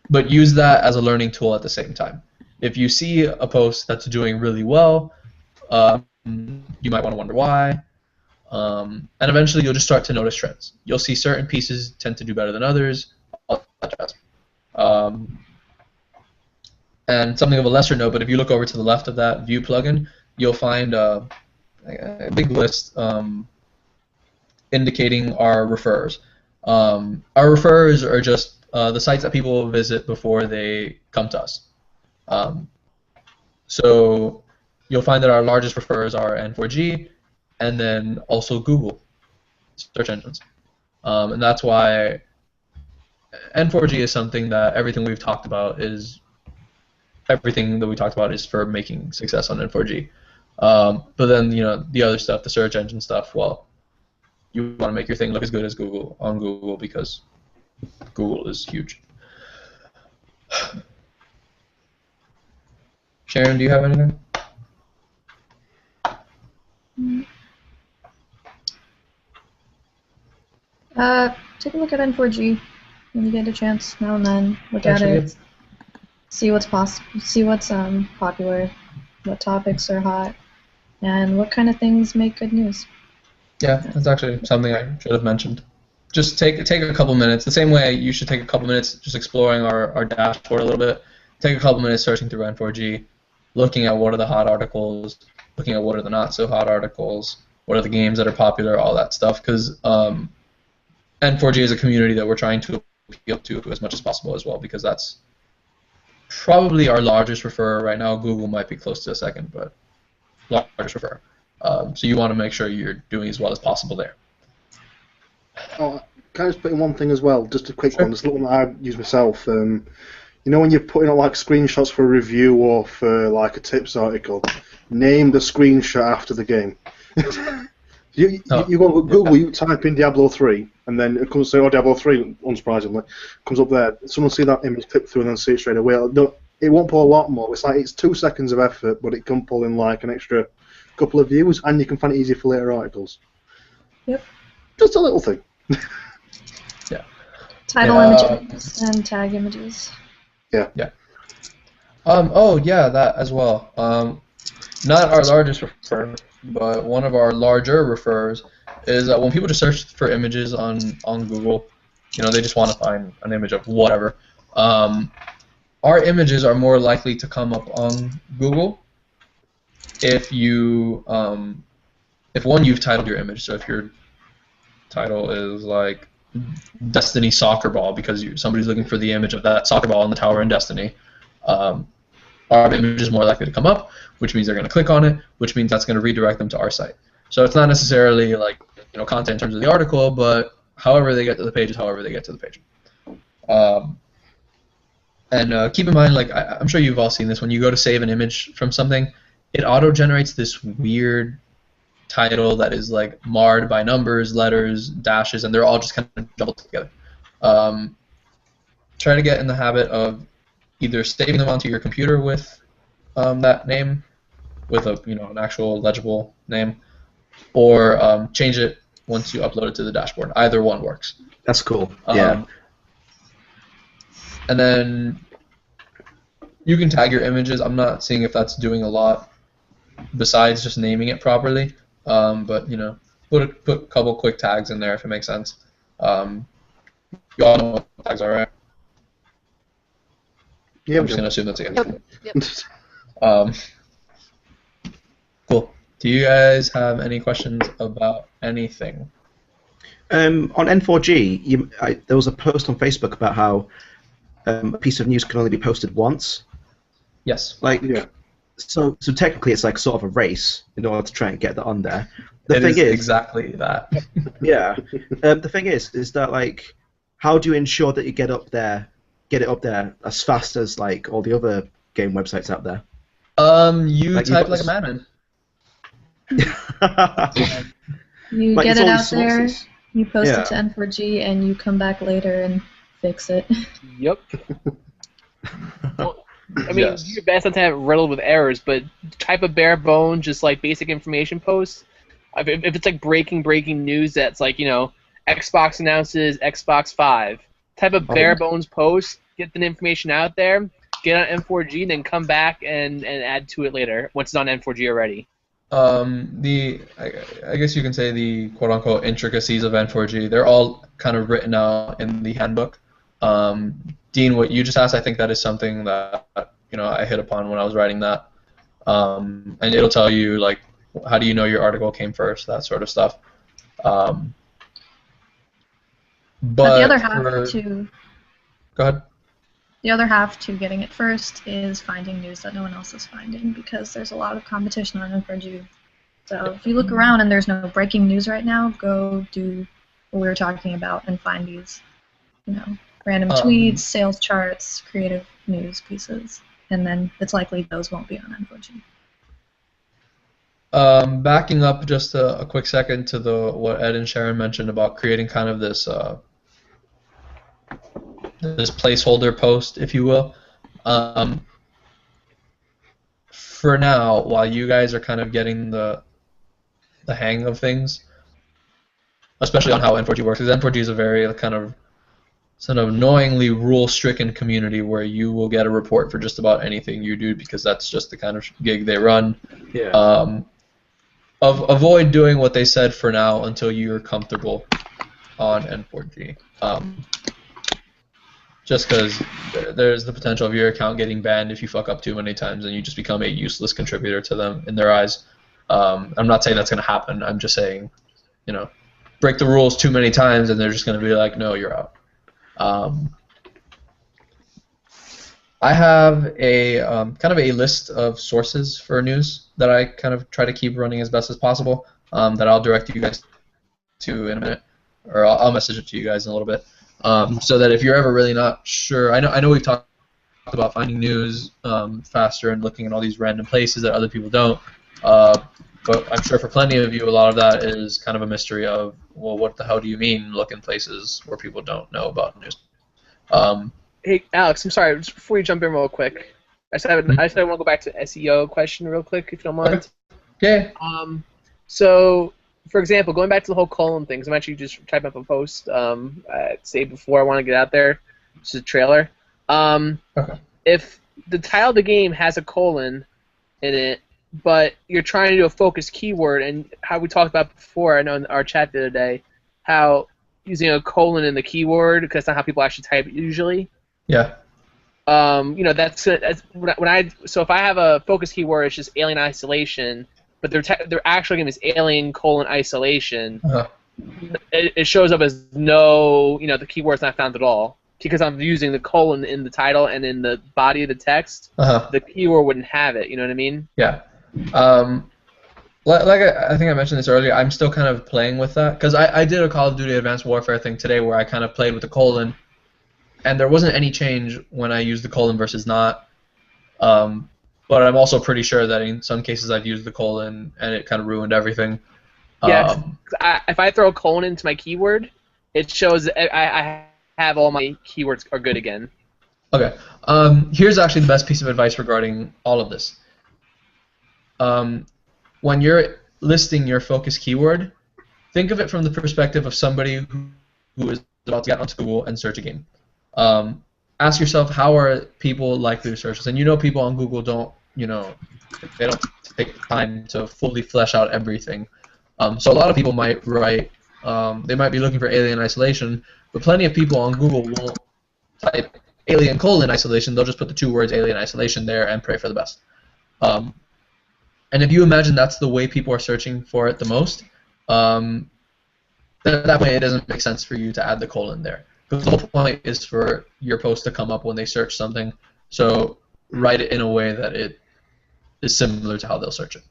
But use that as a learning tool at the same time. If you see a post that's doing really well, you might want to wonder why. And eventually you'll just start to notice trends. You'll see certain pieces tend to do better than others. All that jazz. And something of a lesser note, but if you look over to the left of that view plugin, you'll find a big list indicating our referrers. Our referrers are just the sites that people visit before they come to us. So you'll find that our largest referrers are N4G, and then also Google search engines. And that's why N4G is something that everything that we talked about is for making success on N4G. But then, the other stuff, the search engine stuff, well, you want to make your thing look as good as Google on Google because Google is huge. Sharon, do you have anything? Take a look at N4G when you get a chance now and then. Look at it. See what's popular, what topics are hot, and what kind of things make good news. Yeah, that's actually something I should have mentioned. Just take a couple minutes. The same way you should take a couple minutes just exploring our dashboard a little bit. Take a couple minutes searching through N4G, looking at what are the hot articles, looking at what are the not so hot articles, what are the games that are popular, all that stuff. Because N4G is a community that we're trying to appeal to as much as possible as well, because that's probably our largest referrer right now. Google might be close to a second, but largest referrer. So you want to make sure you're doing as well as possible there. Oh, can I just put in one thing as well? Just a quick one. Just a little one that I use myself. When you're putting out like screenshots for a review or for like a tips article, name the screenshot after the game. You go on Google, you type in Diablo 3, and then it comes to Diablo 3, unsurprisingly, comes up there. Someone see that image clip through and then see it straight away. It won't pull a lot more. It's 2 seconds of effort, but it can pull in like an extra couple of views, and you can find it easier for later articles. Yep. Just a little thing. Yeah. Title images and tag images. Yeah. Yeah. Oh yeah, that as well. Not our largest referrer, but one of our larger referrers is when people just search for images on Google, they just want to find an image of whatever. Our images are more likely to come up on Google if you if you've titled your image. So if your title is like Destiny soccer ball because somebody's looking for the image of that soccer ball in the tower in Destiny, our image is more likely to come up, which means they're going to click on it, which means that's going to redirect them to our site. So it's not necessarily like content in terms of the article, but however they get to the page is however they get to the page. And keep in mind, like I'm sure you've all seen this, when you go to save an image from something, it auto-generates this weird title that is like marred by numbers, letters, dashes, and they're all just kind of jumbled together. Try to get in the habit of either saving them onto your computer with that name, with an actual legible name, or change it once you upload it to the dashboard. Either one works. That's cool. Yeah. And then you can tag your images. I'm not seeing if that's doing a lot besides just naming it properly. But put a couple quick tags in there if it makes sense. You all know what tags are, right? Yeah, I'm just gonna assume that's a yes. Yep. Cool. Do you guys have any questions about anything? On N4G, there was a post on Facebook about how a piece of news can only be posted once. Yes. So technically, it's like sort of a race in order to try and get that on there. It is exactly that. Yeah. The thing is that like, how do you ensure that you get it up there as fast as like all the other game websites out there? You type like a madman. You get it out there, you post it to N4G, and you come back later and fix it. Yep. I mean, Yes. do your best not to have it riddled with errors, but type of bare bones, just like basic information posts. If it's like breaking news that's like, Xbox announces Xbox 5, type of bare bones post, get the information out there, get on N4G, then come back and add to it later once it's on N4G already. I guess you can say the quote unquote intricacies of N4G, they're all kind of written out in the handbook. Dean, what you just asked, I think that is something that I hit upon when I was writing that. And it'll tell you like how do you know your article came first, that sort of stuff. But the other half Go ahead. The other half to getting it first is finding news that no one else is finding, because there's a lot of competition on N4G. So if you look around and there's no breaking news right now, go do what we were talking about and find these, random tweets, sales charts, creative news pieces, and then it's likely those won't be on N4G. Backing up just a quick second to what Ed and Sharon mentioned about creating kind of this placeholder post, if you will. For now, while you guys are kind of getting the hang of things, especially on how N4G works, because N4G is a very kind of sort of annoyingly rule-stricken community where you will get a report for just about anything you do because that's just the kind of gig they run. Yeah. Avoid doing what they said for now until you're comfortable on N4G. Just because there's the potential of your account getting banned if you fuck up too many times and you just become a useless contributor to them in their eyes. I'm not saying that's going to happen. I'm just saying, break the rules too many times and they're just going to be like, no, you're out. I have a kind of a list of sources for news that I kind of try to keep running as best as possible that I'll direct you guys to in a minute, or I'll message it to you guys in a little bit. So that if you're ever really not sure, I know we've talked about finding news faster and looking at all these random places that other people don't, but I'm sure for plenty of you a lot of that is kind of a mystery of, well, what the hell do you mean look in places where people don't know about news? Hey, Alex, I'm sorry, just before you jump in real quick, I want to go back to SEO question real quick, if you don't mind. Okay. So, for example, going back to the whole colon thing, 'cause I'm actually just typing up a post I saved before I want to get out there. It's a trailer. Okay. If the title of the game has a colon in it, but you're trying to do a focused keyword, and how we talked about before, I know in our chat the other day, how using a colon in the keyword, because that's not how people actually type it usually. Yeah. That's so if I have a focus keyword, it's just alien isolation, but their actual game is alien : isolation. Uh-huh. It shows up as no, the keyword's not found at all because I'm using the colon in the title and in the body of the text. Uh-huh. The keyword wouldn't have it. You know what I mean? Yeah. Like I think I mentioned this earlier, I'm still kind of playing with that because I did a Call of Duty Advanced Warfare thing today where I kind of played with the colon. And there wasn't any change when I used the colon versus not. But I'm also pretty sure that in some cases I've used the colon and it kind of ruined everything. Yeah, if I throw a colon into my keyword, it shows that I have all my keywords are good again. Okay. Here's actually the best piece of advice regarding all of this. When you're listing your focus keyword, think of it from the perspective of somebody who is about to get onto Google and search a game. Ask yourself, how are people likely to search this? And people on Google don't, they don't take time to fully flesh out everything. So a lot of people might write, they might be looking for alien isolation, but plenty of people on Google won't type alien : isolation. They'll just put the two words alien isolation there and pray for the best. And if you imagine that's the way people are searching for it the most, that way it doesn't make sense for you to add the colon there. Because the whole point is for your post to come up when they search something. So write it in a way that it is similar to how they'll search it.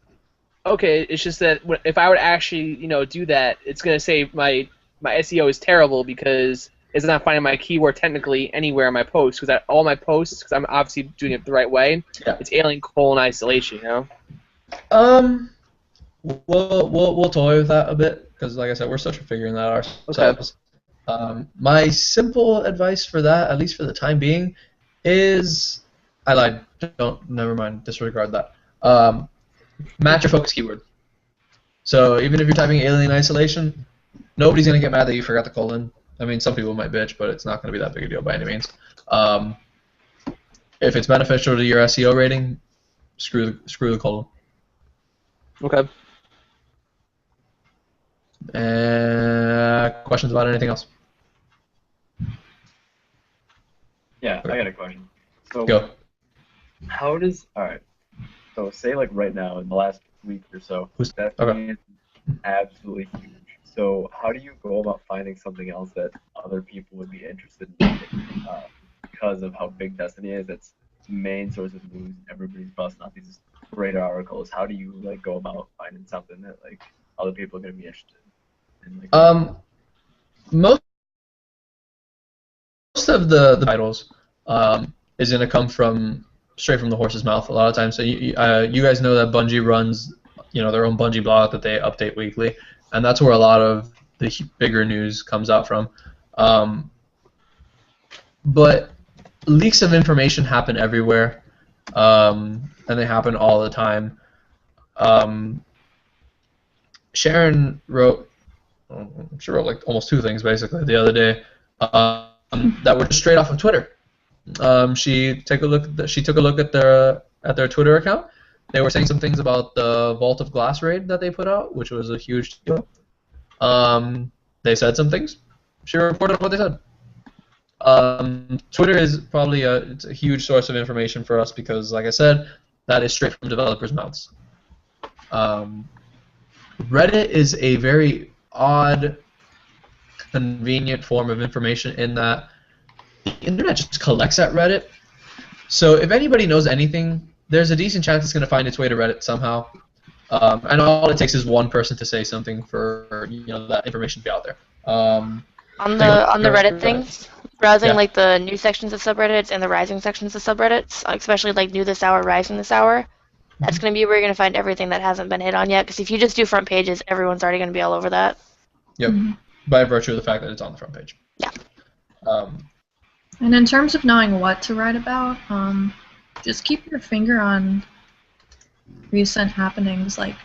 Okay, it's just that if I would actually, do that, it's going to say my SEO is terrible because it's not finding my keyword technically anywhere in my posts. Because all my posts, because I'm obviously doing it the right way, it's alien : isolation, We'll toy with that a bit because, like I said, we're still figuring that out ourselves. Okay. My simple advice for that, at least for the time being, is I lied. Don't. Never mind. Disregard that. Match your focus keyword. So even if you're typing alien isolation, nobody's gonna get mad that you forgot the colon. I mean, some people might bitch, but it's not gonna be that big a deal by any means. If it's beneficial to your SEO rating, screw the colon. Okay. Questions about anything else? Yeah, I got a question. So Go. how does alright. So say like right now in the last week or so, Destiny is absolutely huge. So how do you go about finding something else that other people would be interested in because of how big Destiny is? It's the main source of news. Everybody's busting out these great articles. How do you like go about finding something that like other people are gonna be interested in? Like, Most of the titles is gonna come from straight from the horse's mouth a lot of times. So you guys know that Bungie runs their own Bungie blog that they update weekly, and that's where a lot of the bigger news comes out from. But leaks of information happen everywhere, and they happen all the time. Sharon wrote, she wrote like almost 2 things basically the other day that were just straight off of Twitter. She took a look at their Twitter account. They were saying some things about the Vault of Glass raid that they put out, which was a huge deal. They said some things. She reported what they said. Twitter is probably it's a huge source of information for us because, like I said, that is straight from developers' mouths. Reddit is a very odd, convenient form of information in that the internet just collects at Reddit. So if anybody knows anything, there's a decent chance it's going to find its way to Reddit somehow. And all it takes is one person to say something for that information to be out there. On the Reddit things, browsing like the news sections of subreddits and the rising sections of subreddits, especially like new this hour, rising this hour, that's going to be where you're going to find everything that hasn't been hit on yet. Because if you just do front pages, everyone's already going to be all over that. Yep. By virtue of the fact that it's on the front page. Yeah. And in terms of knowing what to write about, just keep your finger on recent happenings. Like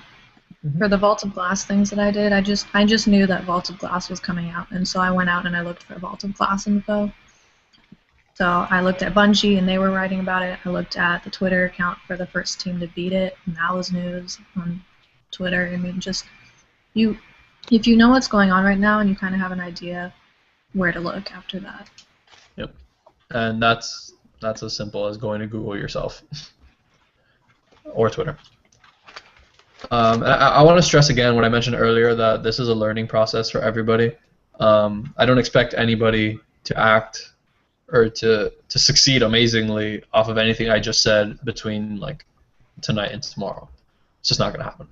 for the Vault of Glass things that I did, I just knew that Vault of Glass was coming out, and so I went out and I looked for Vault of Glass info. So I looked at Bungie, and they were writing about it. I looked at the Twitter account for the first team to beat it, and that was news on Twitter. I mean, just if you know what's going on right now and you kind of have an idea where to look after that. Yep. And that's as simple as going to Google yourself or Twitter. I want to stress again what I mentioned earlier, that this is a learning process for everybody. I don't expect anybody to act or to succeed amazingly off of anything I just said between like tonight and tomorrow. It's just not going to happen.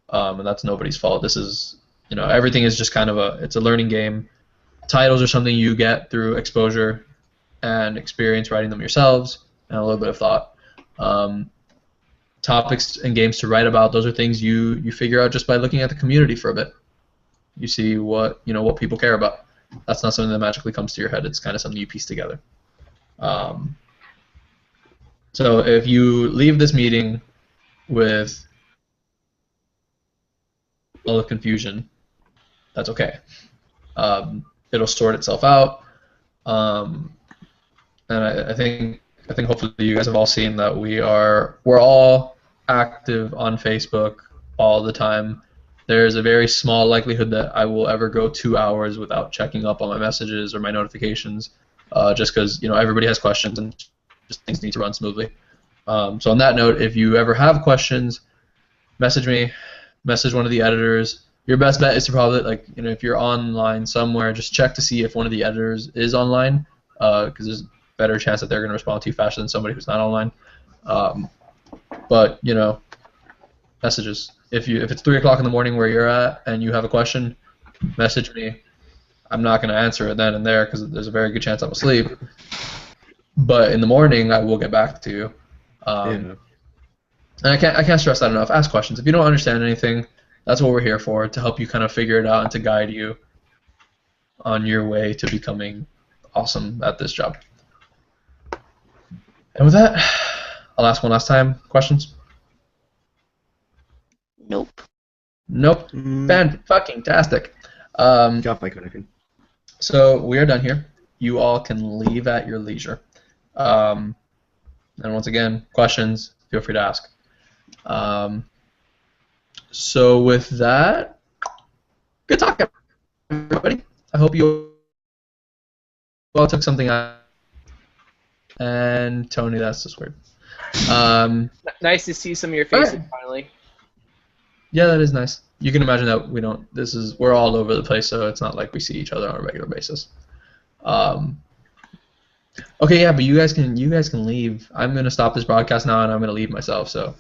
And that's nobody's fault. This is, everything is just kind of it's a learning game. Titles are something you get through exposure and experience writing them yourselves and a little bit of thought. Topics and games to write about, those are things you figure out just by looking at the community for a bit. You see what people care about. That's not something that magically comes to your head. It's kind of something you piece together. So if you leave this meeting with a lot of confusion, that's okay. It'll sort itself out. And I think hopefully you guys have all seen that we're all active on Facebook all the time. There's a very small likelihood that I will ever go 2 hours without checking up on my messages or my notifications, just because everybody has questions and just things need to run smoothly. So on that note, if you ever have questions, message me, message one of the editors. Your best bet is to probably if you're online somewhere, just check to see if one of the editors is online, because there's a better chance that they're going to respond to you faster than somebody who's not online. But messages. If it's 3 o'clock in the morning where you're at and you have a question, message me. I'm not going to answer it then and there because there's a very good chance I'm asleep. But in the morning, I will get back to you. And I can't stress that enough. Ask questions. If you don't understand anything, that's what we're here for, to help you kind of figure it out and to guide you on your way to becoming awesome at this job. And with that, I'll ask one last time. Questions? Nope. Nope. Fan-fucking-tastic. Can't think of anything. So we are done here. You all can leave at your leisure. And once again, questions, feel free to ask. So with that, good talk, everybody. I hope you all took something out. And Tony, that's just weird. Nice to see some of your faces Okay. finally. Yeah, that is nice. You can imagine that we're all over the place, so it's not like we see each other on a regular basis. Okay, yeah, but you guys can leave. I'm gonna stop this broadcast now, and I'm gonna leave myself. So.